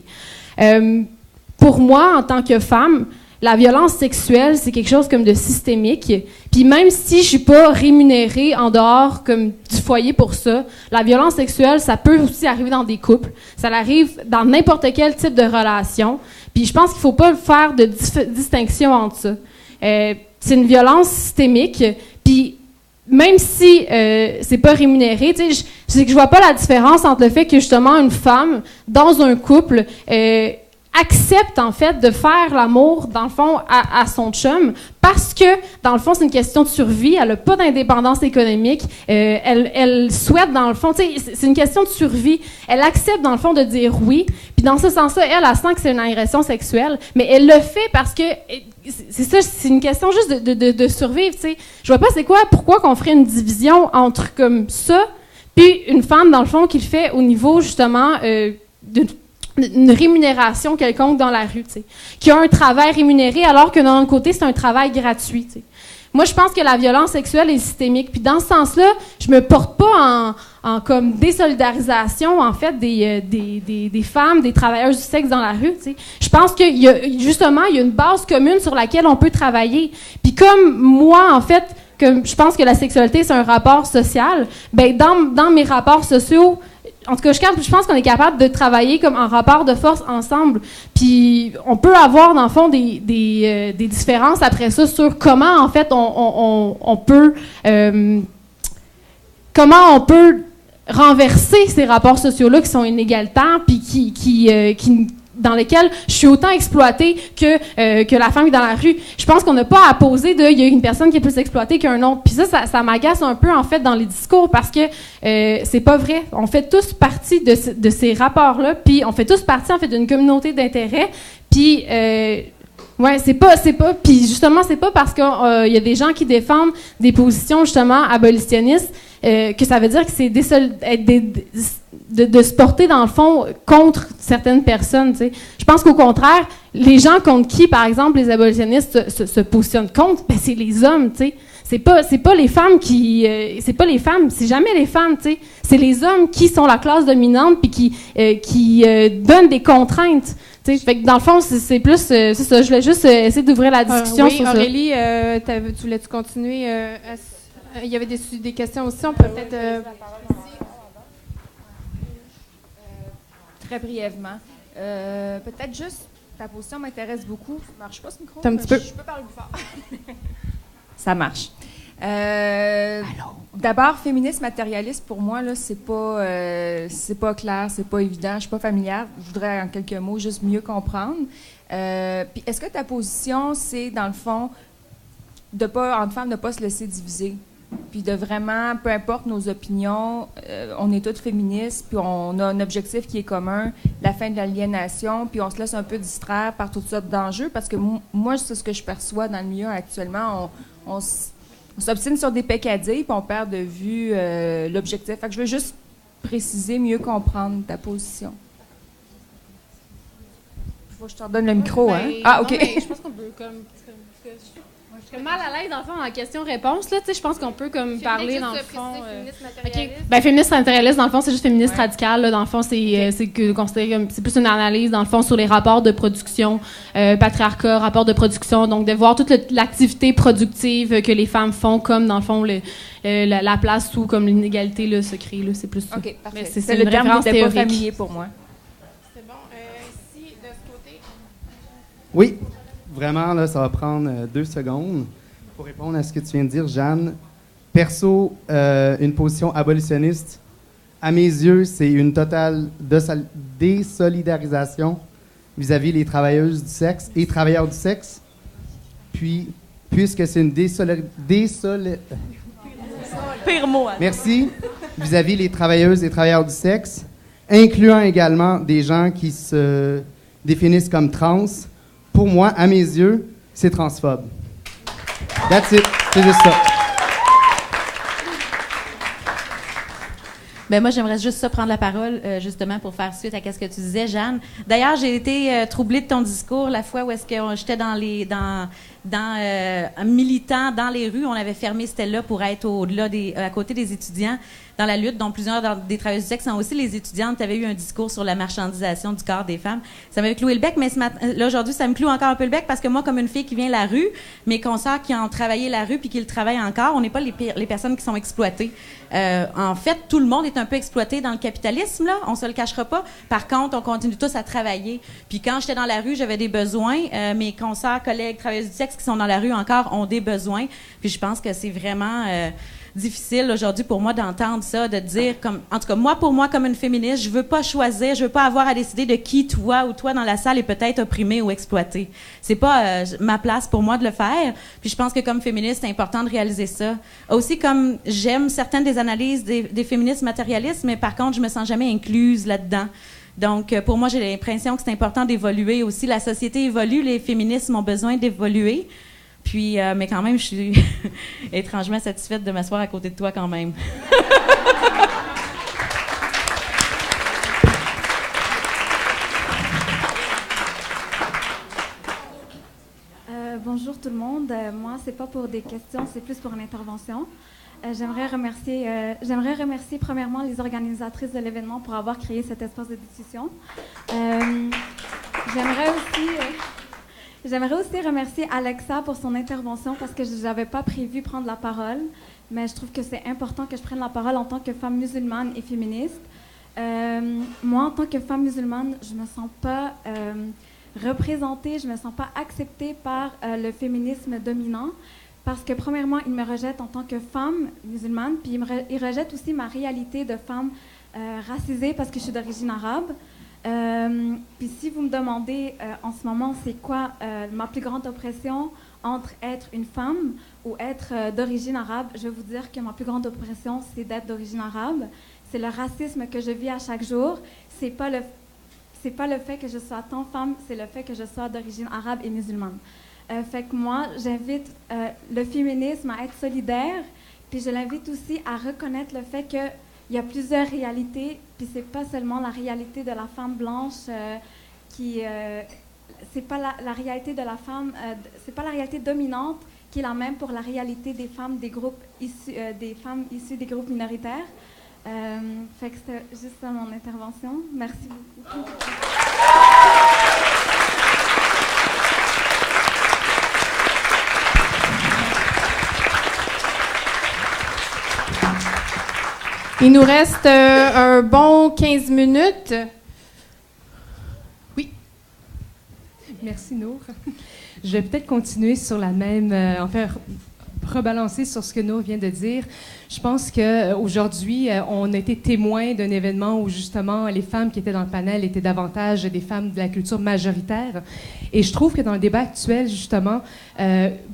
Pour moi, en tant que femme, la violence sexuelle, c'est quelque chose comme de systémique. Puis même si je suis pas rémunérée en dehors comme du foyer pour ça, la violence sexuelle, ça peut aussi arriver dans des couples. Ça arrive dans n'importe quel type de relation. Puis je pense qu'il faut pas faire de distinction entre ça. C'est une violence systémique. Puis même si c'est pas rémunéré, tu sais, c'est que je vois pas la différence entre le fait que justement une femme dans un couple accepte, en fait, de faire l'amour, dans le fond, à son chum, parce que, dans le fond, c'est une question de survie. Elle n'a pas d'indépendance économique. Elle souhaite, dans le fond, tu sais, c'est une question de survie. Elle accepte, dans le fond, de dire oui. Puis, dans ce sens-là, elle sent que c'est une agression sexuelle, mais elle le fait parce que, c'est ça, c'est une question juste de survivre, tu sais. Je vois pas pourquoi qu'on ferait une division entre, comme ça, puis une femme, dans le fond, qui le fait au niveau, justement, une rémunération quelconque dans la rue, tu sais, qui a un travail rémunéré alors que d'un autre côté, c'est un travail gratuit, tu sais. Moi, je pense que la violence sexuelle est systémique. Puis dans ce sens-là, je me porte pas en comme désolidarisation, en fait, des femmes, des travailleuses du sexe dans la rue, tu sais. Je pense qu'il y a, justement, il y a une base commune sur laquelle on peut travailler. Puis comme moi, en fait, que je pense que la sexualité, c'est un rapport social, ben dans mes rapports sociaux, en tout cas, je pense qu'on est capable de travailler comme en rapport de force ensemble. Puis on peut avoir, dans le fond, des différences après ça sur comment, en fait, on peut renverser ces rapports sociaux-là qui sont inégalitaires, puis qui dans lesquels je suis autant exploitée que la femme qui est dans la rue. Je pense qu'on n'a pas à poser il y a une personne qui est plus exploitée qu'un autre. Puis ça m'agace un peu, en fait, dans les discours, parce que c'est pas vrai. On fait tous partie de ces rapports-là, puis on fait tous partie, en fait, d'une communauté d'intérêts. Puis, c'est pas... Puis justement, c'est pas parce qu'il y a des gens qui défendent des positions, justement, abolitionnistes, que ça veut dire que c'est de se porter, dans le fond, contre certaines personnes, tu sais. Je pense qu'au contraire, les gens contre qui, par exemple, les abolitionnistes se positionnent contre, ben c'est les hommes, tu sais. C'est pas les femmes qui... c'est jamais les femmes, tu sais. C'est les hommes qui sont la classe dominante puis qui donnent des contraintes. Tu sais, fait que dans le fond, c'est plus... c'est ça, je voulais juste essayer d'ouvrir la discussion sur Aurélie, tu voulais-tu continuer? Il y avait des questions aussi, on peut peut-être... Très brièvement. Peut-être juste, ta position m'intéresse beaucoup. Ça marche pas ce micro? Un petit peu. Je peux parler plus fort. Ça marche. D'abord, féministe matérialiste, pour moi, là, c'est pas clair, c'est pas évident, je suis pas familière. Je voudrais, en quelques mots, juste mieux comprendre. Puis, est-ce que ta position, c'est, dans le fond, entre femmes, de ne pas se laisser diviser Puis de vraiment, peu importe nos opinions, on est toutes féministes, puis on a un objectif qui est commun, la fin de l'aliénation, puis on se laisse un peu distraire par toutes sortes d'enjeux, parce que moi, c'est ce que je perçois dans le milieu actuellement. On s'obstine sur des peccadilles, puis on perd de vue l'objectif. Fait que je veux juste préciser, mieux comprendre ta position. Faut que je te redonne le micro, hein? Ah, OK. Je pense qu'on peut je suis mal à l'aise, dans le fond, en question-réponse. Là, je pense qu'on peut comme parler, dans le fond... Féministe matérialiste. Ben, féministe matérialiste, dans le fond, c'est juste féministe radical. Là, dans le fond, c'est considéré comme... C'est plus une analyse, dans le fond, sur les rapports de production, patriarcat, rapports de production. Donc, de voir toute l'activité productive que les femmes font, comme, dans le fond, la place où, comme, l'inégalité là, se crée. Là, c'est plus ça. OK, parfait. C'est le une terme référence qui n'était pas théorique. familier pour moi. C'est bon. Ici, de ce côté... Oui, vraiment, là, ça va prendre 2 secondes pour répondre à ce que tu viens de dire, Jeanne. Perso, une position abolitionniste, à mes yeux, c'est une totale désolidarisation vis-à-vis les travailleuses du sexe et travailleurs du sexe. Puis, puisque c'est une Pire mot. Merci. Vis-à-vis les travailleuses et travailleurs du sexe, incluant également des gens qui se définissent comme trans. Pour moi, à mes yeux, c'est transphobe. That's it. C'est juste ça. Ben moi, j'aimerais juste ça prendre la parole, justement, pour faire suite à ce que tu disais, Jeanne. D'ailleurs, j'ai été troublée de ton discours la fois où est-ce que j'étais militant dans les rues. On avait fermé Stella pour être au-delà à côté des étudiants dans la lutte, dont plusieurs des travailleuses du sexe sont aussi les étudiantes. Tu avais eu un discours sur la marchandisation du corps des femmes. Ça m'avait cloué le bec, mais là, aujourd'hui, ça me cloue encore un peu le bec parce que moi, comme une fille qui vient de la rue, mes consoeurs qui ont travaillé la rue puis qui le travaillent encore, on n'est pas les personnes qui sont exploitées. En fait, tout le monde est un peu exploité dans le capitalisme, là. On se le cachera pas. Par contre, on continue tous à travailler. Puis quand j'étais dans la rue, j'avais des besoins. Mes consoeurs, collègues, travailleuses du sexe qui sont dans la rue encore ont des besoins. Puis je pense que c'est vraiment difficile aujourd'hui pour moi d'entendre ça, de dire en tout cas pour moi comme une féministe, je veux pas choisir, je veux pas avoir à décider de qui toi ou toi dans la salle est peut-être opprimé ou exploité. C'est pas ma place pour moi de le faire. Puis je pense que comme féministe, c'est important de réaliser ça. Aussi comme j'aime certaines des analyses des féministes matérialistes, mais par contre je me sens jamais incluse là-dedans. Donc, pour moi, j'ai l'impression que c'est important d'évoluer aussi. La société évolue, les féminismes ont besoin d'évoluer. Puis, mais quand même, je suis étrangement satisfaite de m'asseoir à côté de toi quand même. Bonjour tout le monde. Moi, c'est pas pour des questions, c'est plus pour une intervention. J'aimerais remercier premièrement les organisatrices de l'événement pour avoir créé cet espace de discussion. J'aimerais aussi remercier Alexa pour son intervention parce que je n'avais pas prévu prendre la parole, mais je trouve que c'est important que je prenne la parole en tant que femme musulmane et féministe. Moi, en tant que femme musulmane, je ne me sens pas représentée, je ne me sens pas acceptée par le féminisme dominant parce que, premièrement, il me rejette en tant que femme musulmane, puis il rejette aussi ma réalité de femme racisée parce que je suis d'origine arabe. Puis si vous me demandez en ce moment c'est quoi ma plus grande oppression entre être une femme ou être d'origine arabe, je vais vous dire que ma plus grande oppression c'est d'être d'origine arabe. C'est le racisme que je vis à chaque jour. C'est pas le fait que je sois tant femme, c'est le fait que je sois d'origine arabe et musulmane. Fait que moi, j'invite le féminisme à être solidaire, puis je l'invite aussi à reconnaître le fait que il y a plusieurs réalités, puis c'est pas seulement la réalité de la femme blanche c'est pas la réalité de la femme, c'est pas la réalité dominante qui est la même pour la réalité des femmes des femmes issues des groupes minoritaires. Fait que c'était juste ça mon intervention. Merci beaucoup. Il nous reste un bon 15 minutes. Oui. Merci, Nour. Je vais peut-être continuer sur la même... rebalancer sur ce que Nour vient de dire. Je pense qu'aujourd'hui, on a été témoin d'un événement où justement les femmes qui étaient dans le panel étaient davantage des femmes de la culture majoritaire. Et je trouve que dans le débat actuel, justement,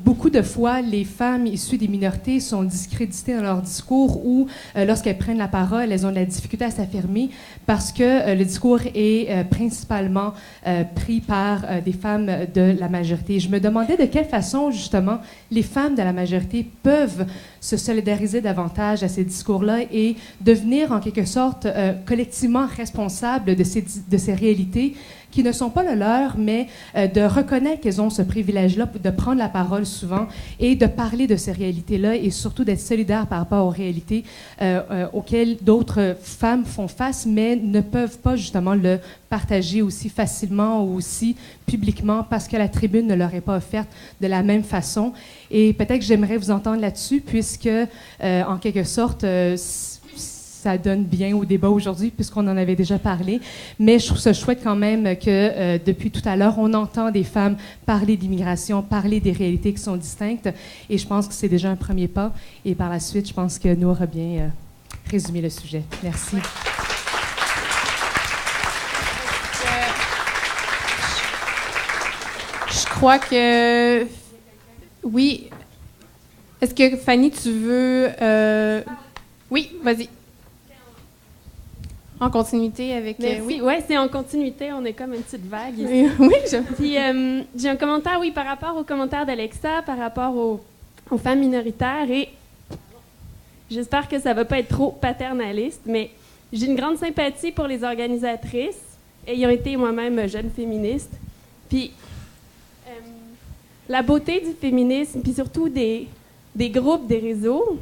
beaucoup de fois, les femmes issues des minorités sont discréditées dans leur discours ou lorsqu'elles prennent la parole, elles ont de la difficulté à s'affirmer parce que le discours est principalement pris par des femmes de la majorité. Je me demandais de quelle façon, justement, les femmes de la majorité peuvent se solidariser davantage à ces discours-là et devenir, en quelque sorte, collectivement responsables de ces réalités qui ne sont pas le leur, mais de reconnaître qu'elles ont ce privilège-là de prendre la parole souvent et de parler de ces réalités-là et surtout d'être solidaires par rapport aux réalités auxquelles d'autres femmes font face, mais ne peuvent pas justement le partager aussi facilement ou aussi publiquement parce que la tribune ne leur est pas offerte de la même façon. Et peut-être que j'aimerais vous entendre là-dessus, puisque, en quelque sorte, ça donne bien au débat aujourd'hui, puisqu'on en avait déjà parlé. Mais je trouve ça chouette quand même que, depuis tout à l'heure, on entend des femmes parler d'immigration, parler des réalités qui sont distinctes. Et je pense que c'est déjà un premier pas. Et par la suite, je pense que Nour a bien résumé le sujet. Merci. Je crois que... Oui. Est-ce que, Fanny, tu veux... Oui, vas-y. En continuité avec... Oui, ouais, c'est en continuité. On est comme une petite vague ici. Oui, Puis, j'ai un commentaire, oui, par rapport au commentaire d'Alexa, par rapport aux femmes minoritaires. Et j'espère que ça ne va pas être trop paternaliste, mais j'ai une grande sympathie pour les organisatrices, ayant été moi-même jeune féministe. Puis, la beauté du féminisme, puis surtout des groupes, des réseaux,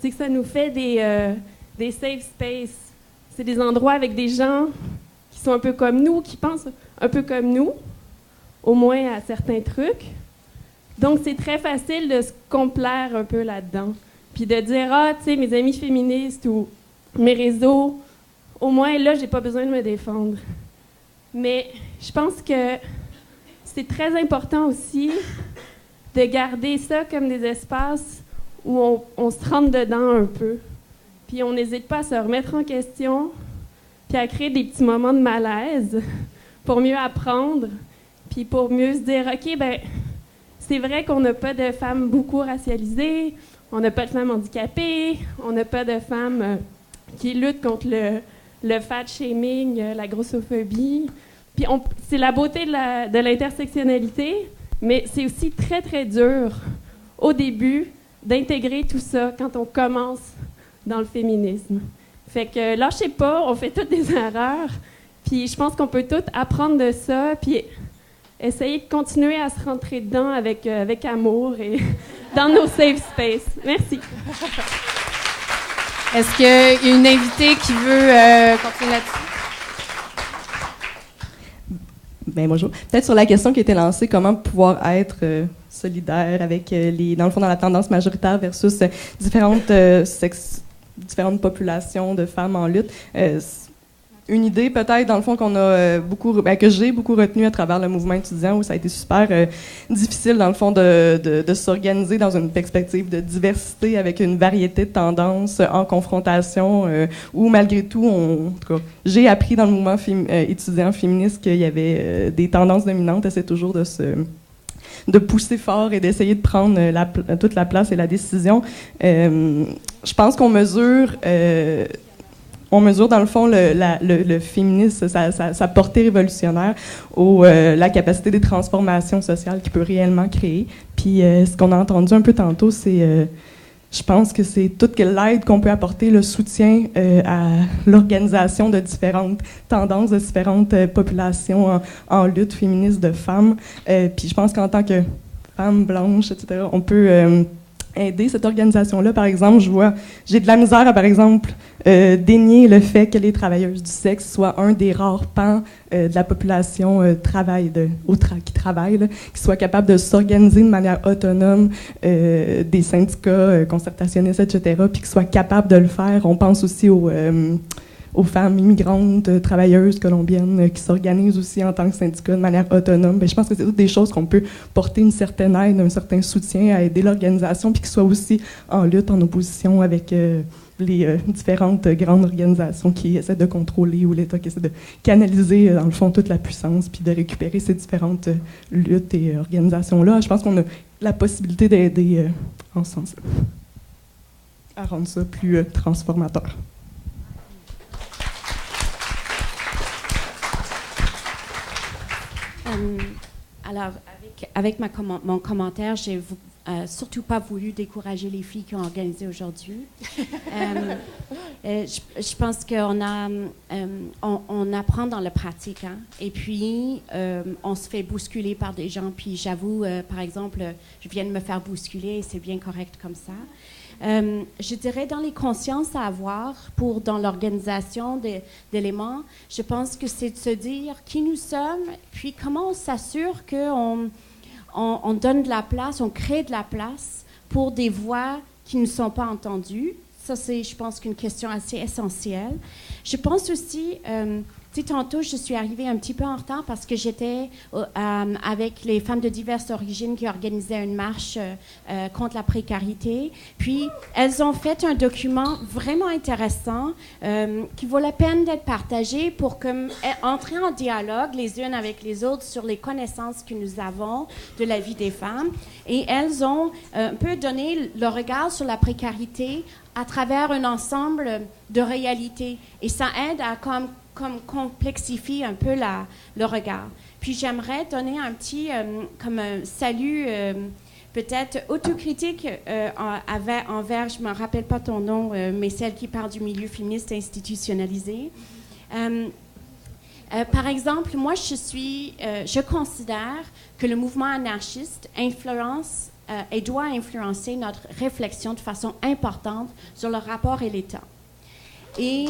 c'est que ça nous fait des safe spaces. C'est des endroits avec des gens qui sont un peu comme nous, qui pensent un peu comme nous, au moins à certains trucs. Donc, c'est très facile de se complaire un peu là-dedans. Puis de dire, ah, tu sais, mes amis féministes ou mes réseaux, au moins là, j'ai pas besoin de me défendre. Mais je pense que c'est très important aussi de garder ça comme des espaces où on se rentre dedans un peu. Puis on n'hésite pas à se remettre en question, puis à créer des petits moments de malaise pour mieux apprendre, puis pour mieux se dire, OK, ben c'est vrai qu'on n'a pas de femmes beaucoup racialisées, on n'a pas de femmes handicapées, on n'a pas de femmes qui luttent contre le fat shaming, la grossophobie. Puis c'est la beauté de l'intersectionnalité, mais c'est aussi très, très dur au début d'intégrer tout ça quand on commence dans le féminisme. Fait que lâchez pas, on fait toutes des erreurs, puis je pense qu'on peut toutes apprendre de ça, puis essayer de continuer à se rentrer dedans avec amour et dans nos safe spaces. Merci. Est-ce qu'il y a une invitée qui veut continuer là-dessus? Bien, bonjour. Peut-être sur la question qui a été lancée, comment pouvoir être solidaire avec dans le fond, dans la tendance majoritaire versus différentes populations de femmes en lutte. Une idée peut-être, dans le fond, qu'on a que j'ai beaucoup retenu à travers le mouvement étudiant, où ça a été super difficile, dans le fond, de s'organiser dans une perspective de diversité avec une variété de tendances en confrontation, où malgré tout, en tout cas, j'ai appris dans le mouvement étudiant féministe qu'il y avait des tendances dominantes, et c'est toujours de pousser fort et d'essayer de prendre toute la place et la décision. Je pense qu'on mesure dans le fond le féminisme, sa portée révolutionnaire, la capacité des transformations sociales qu'il peut réellement créer. Puis ce qu'on a entendu un peu tantôt, c'est, je pense que c'est toute l'aide qu'on peut apporter, le soutien à l'organisation de différentes tendances, de différentes populations en lutte féministe de femmes. Puis je pense qu'en tant que femme blanche, etc., on peut aider cette organisation-là. Par exemple, j'ai de la misère à, par exemple, dénier le fait que les travailleuses du sexe soient un des rares pans de la population qui travaille, qui soient capables de s'organiser de manière autonome, des syndicats concertationnistes, etc., puis qui soient capables de le faire. On pense aussi aux femmes immigrantes, travailleuses colombiennes qui s'organisent aussi en tant que syndicat de manière autonome. Bien, je pense que c'est toutes des choses qu'on peut porter une certaine aide, un certain soutien à aider l'organisation, puis qu'ils soient aussi en lutte, en opposition avec les différentes grandes organisations qui essaient de contrôler ou l'État qui essaie de canaliser, dans le fond, toute la puissance puis de récupérer ces différentes luttes et organisations-là. Je pense qu'on a la possibilité d'aider en ce sens à rendre ça plus transformateur. Alors, avec mon commentaire, j'ai surtout pas voulu décourager les filles qui ont organisé aujourd'hui. Je pense qu'on on apprend dans la pratique, hein, et puis on se fait bousculer par des gens. Puis j'avoue, par exemple, je viens de me faire bousculer et c'est bien correct comme ça. Je dirais dans les consciences à avoir dans l'organisation d'éléments, je pense que c'est de se dire qui nous sommes, puis comment on s'assure qu'on on donne de la place, on crée de la place pour des voix qui ne sont pas entendues. Ça, c'est, je pense, une question assez essentielle. Je pense aussi, tantôt, je suis arrivée un petit peu en retard parce que j'étais avec les femmes de diverses origines qui organisaient une marche contre la précarité. Puis, elles ont fait un document vraiment intéressant qui vaut la peine d'être partagé pour entrer en dialogue les unes avec les autres sur les connaissances que nous avons de la vie des femmes. Et elles ont un peu donné le regard sur la précarité à travers un ensemble de réalités. Et ça aide à comme complexifier un peu le regard. Puis j'aimerais donner un petit comme un salut peut-être autocritique envers, je ne me rappelle pas ton nom, mais celle qui parle du milieu féministe institutionnalisé. Par exemple, moi je considère que le mouvement anarchiste influence et doit influencer notre réflexion de façon importante sur le rapport et l'État. Et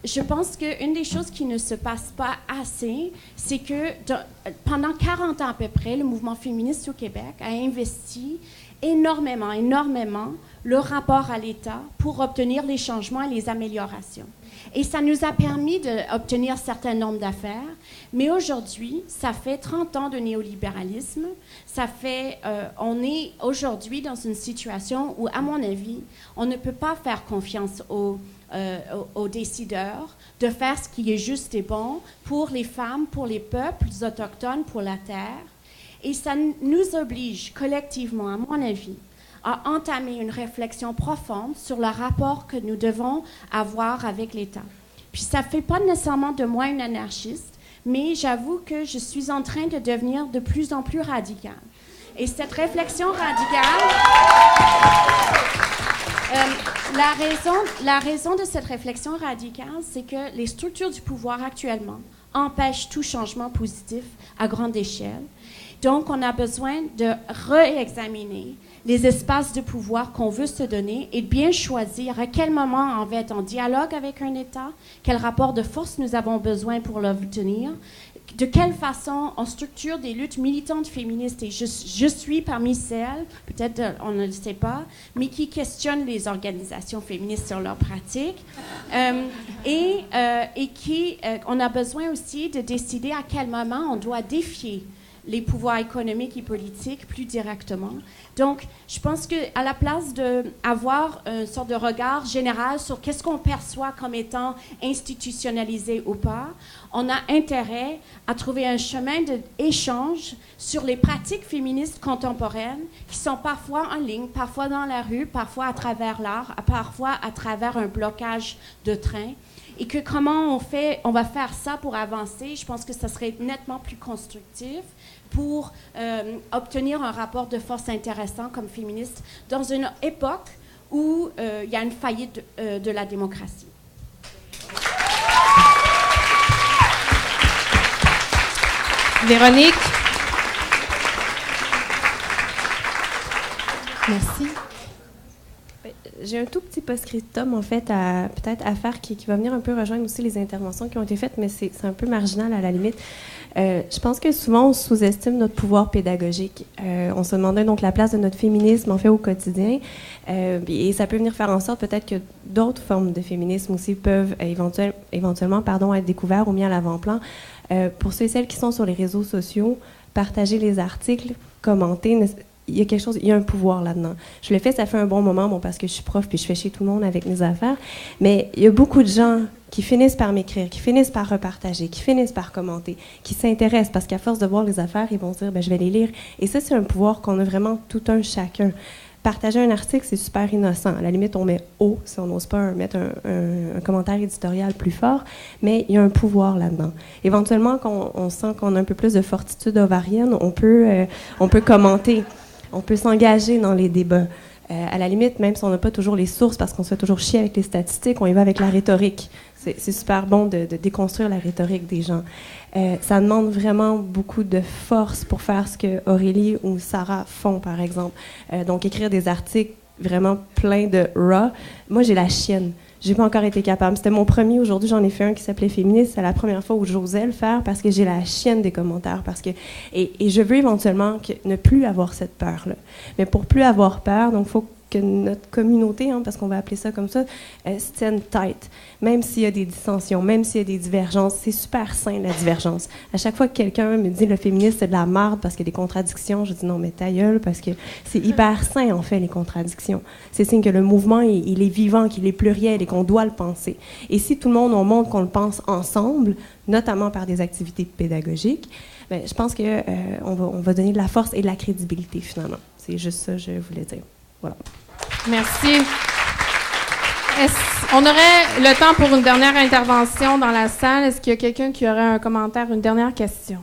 je pense qu'une des choses qui ne se passe pas assez, c'est que pendant 40 ans à peu près, le mouvement féministe au Québec a investi énormément le rapport à l'État pour obtenir les changements et les améliorations. Et ça nous a permis d'obtenir un certain nombre d'affaires. Mais aujourd'hui, ça fait 30 ans de néolibéralisme. On est aujourd'hui dans une situation où, à mon avis, on ne peut pas faire confiance aux décideurs de faire ce qui est juste et bon pour les femmes, pour les peuples autochtones, pour la terre. Et ça nous oblige collectivement, à mon avis, à entamer une réflexion profonde sur le rapport que nous devons avoir avec l'État. Puis ça ne fait pas nécessairement de moi une anarchiste, mais j'avoue que je suis en train de devenir de plus en plus radicale. Et cette réflexion radicale, la raison de cette réflexion radicale, c'est que les structures du pouvoir actuellement empêchent tout changement positif à grande échelle. Donc, on a besoin de réexaminer les espaces de pouvoir qu'on veut se donner et de bien choisir à quel moment on va être en dialogue avec un État, quel rapport de force nous avons besoin pour l'obtenir, de quelle façon on structure des luttes militantes féministes. Et je suis parmi celles, peut-être on ne le sait pas, mais qui questionnent les organisations féministes sur leurs pratiques et qui, on a besoin aussi de décider à quel moment on doit défier les pouvoirs économiques et politiques plus directement. Donc, je pense qu'à la place d'avoir une sorte de regard général sur qu'est-ce qu'on perçoit comme étant institutionnalisé ou pas, on a intérêt à trouver un chemin d'échange sur les pratiques féministes contemporaines qui sont parfois en ligne, parfois dans la rue, parfois à travers l'art, parfois à travers un blocage de train. Et que comment on va faire ça pour avancer, je pense que ça serait nettement plus constructif pour obtenir un rapport de force intéressant comme féministe dans une époque où il y a une faillite de la démocratie. Véronique. Merci. j'ai un tout petit post-scriptum, en fait, peut-être à faire qui va venir un peu rejoindre aussi les interventions qui ont été faites, mais c'est un peu marginal à la limite. Je pense que souvent, on sous-estime notre pouvoir pédagogique. On se demandait donc la place de notre féminisme, en fait, au quotidien. Et ça peut venir faire en sorte peut-être que d'autres formes de féminisme aussi peuvent éventuellement être découvertes ou mis à l'avant-plan. Pour ceux et celles qui sont sur les réseaux sociaux, partager les articles, commenter, il y a quelque chose, il y a un pouvoir là-dedans. Je le fais, ça fait un bon moment, parce que je suis prof puis je fais chez tout le monde avec mes affaires, mais il y a beaucoup de gens qui finissent par m'écrire, qui finissent par repartager, qui finissent par commenter, qui s'intéressent parce qu'à force de voir les affaires, ils vont se dire, je vais les lire. Et ça, c'est un pouvoir qu'on a vraiment tout un chacun. Partager un article, c'est super innocent. À la limite, on met « haut » si on n'ose pas mettre un commentaire éditorial plus fort, mais il y a un pouvoir là-dedans. Éventuellement, quand on sent qu'on a un peu plus de fortitude ovarienne, on peut commenter, on peut s'engager dans les débats. À la limite, même si on n'a pas toujours les sources, parce qu'on se fait toujours chier avec les statistiques, on y va avec la rhétorique. C'est super bon de déconstruire la rhétorique des gens. Ça demande vraiment beaucoup de force pour faire ce que Aurélie ou Sarah font, par exemple. Donc, écrire des articles vraiment pleins de raw. Moi, j'ai la chienne. J'ai pas encore été capable. C'était mon premier. Aujourd'hui, j'en ai fait un qui s'appelait Féministe. C'est la première fois où j'osais le faire parce que j'ai la chienne des commentaires. Et je veux éventuellement ne plus avoir cette peur-là. Mais pour plus avoir peur, donc, il faut que notre communauté, parce qu'on va appeler ça comme ça, se tienne tight. Même s'il y a des dissensions, même s'il y a des divergences, c'est super sain, la divergence. À chaque fois que quelqu'un me dit le féminisme, c'est de la merde parce qu'il y a des contradictions, je dis non, mais ta gueule, parce que c'est hyper sain, en fait, les contradictions. C'est signe que le mouvement, il est vivant, qu'il est pluriel et qu'on doit le penser. Et si tout le monde, on montre qu'on le pense ensemble, notamment par des activités pédagogiques, je pense qu'on va donner de la force et de la crédibilité, finalement. C'est juste ça que je voulais dire. Voilà. Merci. On aurait le temps pour une dernière intervention dans la salle. Est-ce qu'il y a quelqu'un qui aurait un commentaire, une dernière question?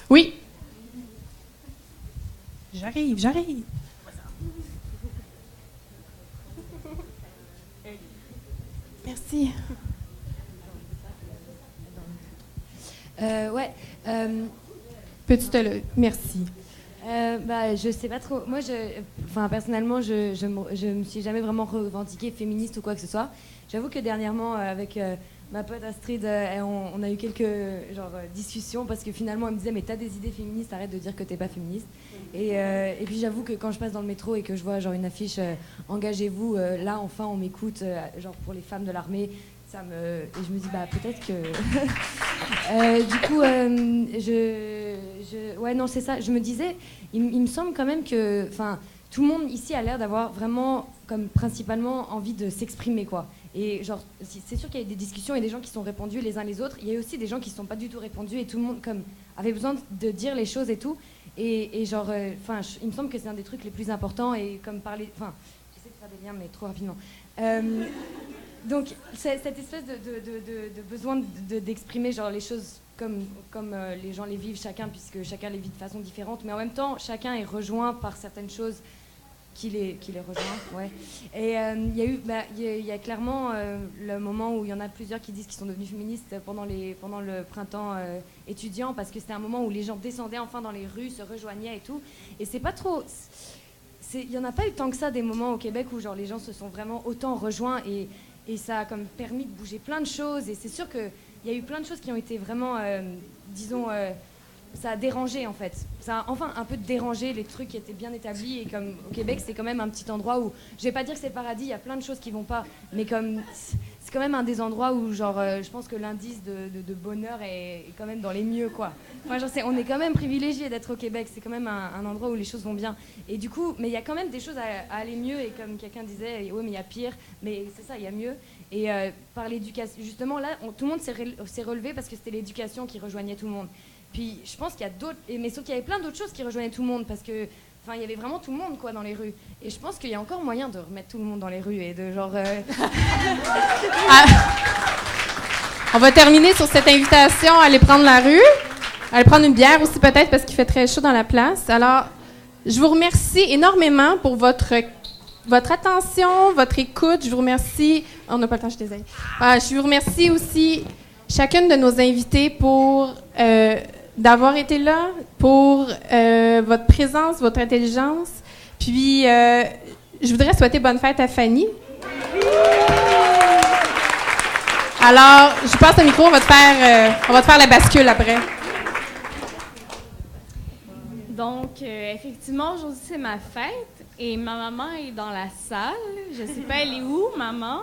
Oui. J'arrive. Merci. Peux-tu te le... Merci. Je sais pas trop. Moi, personnellement, je me suis jamais vraiment revendiquée féministe ou quoi que ce soit. J'avoue que dernièrement, avec ma pote Astrid, on a eu quelques discussions parce que finalement, elle me disait mais t'as des idées féministes, arrête de dire que t'es pas féministe. Et puis j'avoue que quand je passe dans le métro et que je vois une affiche engagez-vous, là enfin on m'écoute, pour les femmes de l'armée. Et je me dis peut-être que du coup non c'est ça, je me disais il me semble quand même que tout le monde ici a l'air d'avoir vraiment comme principalement envie de s'exprimer quoi, et c'est sûr qu'il y a des discussions et des gens qui sont répondus les uns les autres, il y a aussi des gens qui ne sont pas du tout répondus et tout le monde comme avait besoin de dire les choses et tout et il me semble que c'est un des trucs les plus importants et comme parler j'essaie de faire des liens mais trop rapidement donc, cette espèce de besoin d'exprimer les choses comme les gens les vivent chacun, puisque chacun les vit de façon différente, mais en même temps, chacun est rejoint par certaines choses qui les rejoint. Ouais. Et il y a clairement le moment où il y en a plusieurs qui disent qu'ils sont devenus féministes pendant le printemps étudiant, parce que c'était un moment où les gens descendaient enfin dans les rues, se rejoignaient et tout. Et c'est pas trop... Il n'y en a pas eu tant que ça des moments au Québec où les gens se sont vraiment autant rejoints et ça a comme permis de bouger plein de choses. Et c'est sûr qu'il y a eu plein de choses qui ont été vraiment, ça a dérangé en fait. Ça a enfin un peu dérangé les trucs qui étaient bien établis. Et comme au Québec, c'est quand même un petit endroit où, je vais pas dire que c'est le paradis, il y a plein de choses qui vont pas, mais comme c'est quand même un des endroits où je pense que l'indice de bonheur est quand même dans les mieux quoi. On est quand même privilégié d'être au Québec, c'est quand même un endroit où les choses vont bien. Et du coup, mais il y a quand même des choses à aller mieux, et comme quelqu'un disait, oui mais il y a pire, mais c'est ça, il y a mieux. Et par l'éducation, justement là, tout le monde s'est relevé parce que c'était l'éducation qui rejoignait tout le monde. Puis je pense qu'il y a d'autres, mais sauf qu'il y avait plein d'autres choses qui rejoignaient tout le monde, parce que il y avait vraiment tout le monde quoi dans les rues. Et je pense qu'il y a encore moyen de remettre tout le monde dans les rues et de On va terminer sur cette invitation à aller prendre la rue, à aller prendre une bière aussi peut-être parce qu'il fait très chaud dans la place. Alors, je vous remercie énormément pour votre attention, votre écoute. Je vous remercie... On n'a pas le temps, je suis désolée. Je vous remercie aussi chacune de nos invités pour d'avoir été là, pour votre présence, votre intelligence. Puis, je voudrais souhaiter bonne fête à Fanny. Alors, je passe le micro, on va te faire la bascule après. Donc, effectivement, aujourd'hui, c'est ma fête et ma maman est dans la salle. Je ne sais pas, elle est où, maman?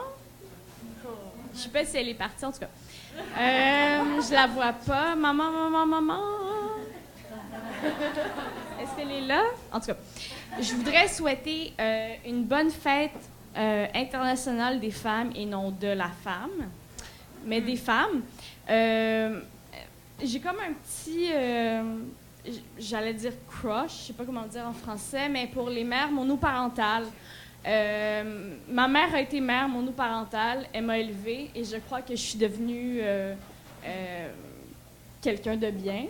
Je ne sais pas si elle est partie, en tout cas. Je la vois pas. Maman. Est-ce qu'elle est là? En tout cas, je voudrais souhaiter une bonne fête internationale des femmes et non de la femme, mais des femmes. J'ai comme un petit... j'allais dire crush, je sais pas comment dire en français, mais pour les mères monoparentales. Ma mère a été mère monoparentale, elle m'a élevée et je crois que je suis devenue quelqu'un de bien.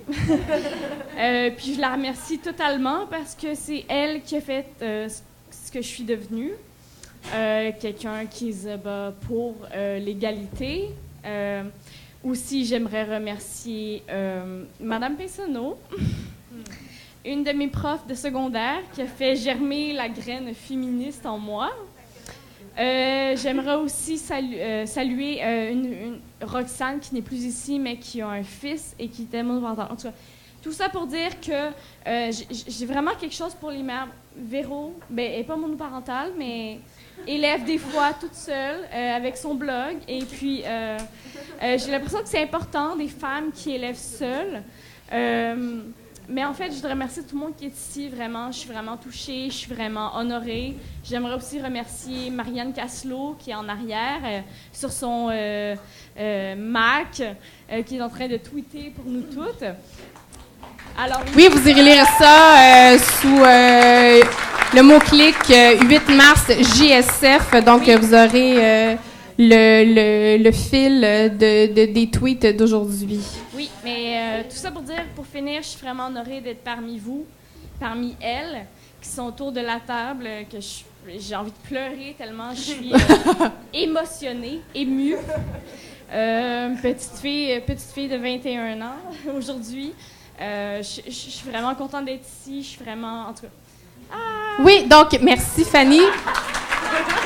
Puis je la remercie totalement parce que c'est elle qui a fait ce que je suis devenue. Quelqu'un qui se bat pour l'égalité. Aussi, j'aimerais remercier Madame Pessonneau, une de mes profs de secondaire qui a fait germer la graine féministe en moi. J'aimerais aussi saluer une Roxane qui n'est plus ici, mais qui a un fils et qui était monoparentale. En tout cas, tout ça pour dire que j'ai vraiment quelque chose pour les mères. Véro, elle n'est pas monoparentale, mais élève des fois toute seule avec son blog. Et puis, j'ai l'impression que c'est important, des femmes qui élèvent seules. Mais en fait, je voudrais remercier tout le monde qui est ici, vraiment. Je suis vraiment touchée, je suis vraiment honorée. J'aimerais aussi remercier Marianne Casselot, qui est en arrière, sur son Mac, qui est en train de tweeter pour nous toutes. Alors, oui, vous irez lire ça sous le mot-clic 8 mars JSF. Donc, oui. Vous aurez le fil des tweets d'aujourd'hui. Oui, mais tout ça pour dire, pour finir, je suis vraiment honorée d'être parmi vous, parmi elles, qui sont autour de la table, que j'ai envie de pleurer tellement je suis émotionnée, émue. Petite fille de 21 ans aujourd'hui. Je suis vraiment contente d'être ici. Je suis vraiment, en tout cas. Oui, donc merci Fanny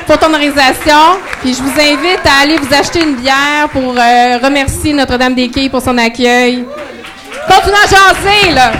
pour ton organisation. Puis je vous invite à aller vous acheter une bière pour remercier Notre-Dame-des-Quais pour son accueil. Continuons à jaser, là!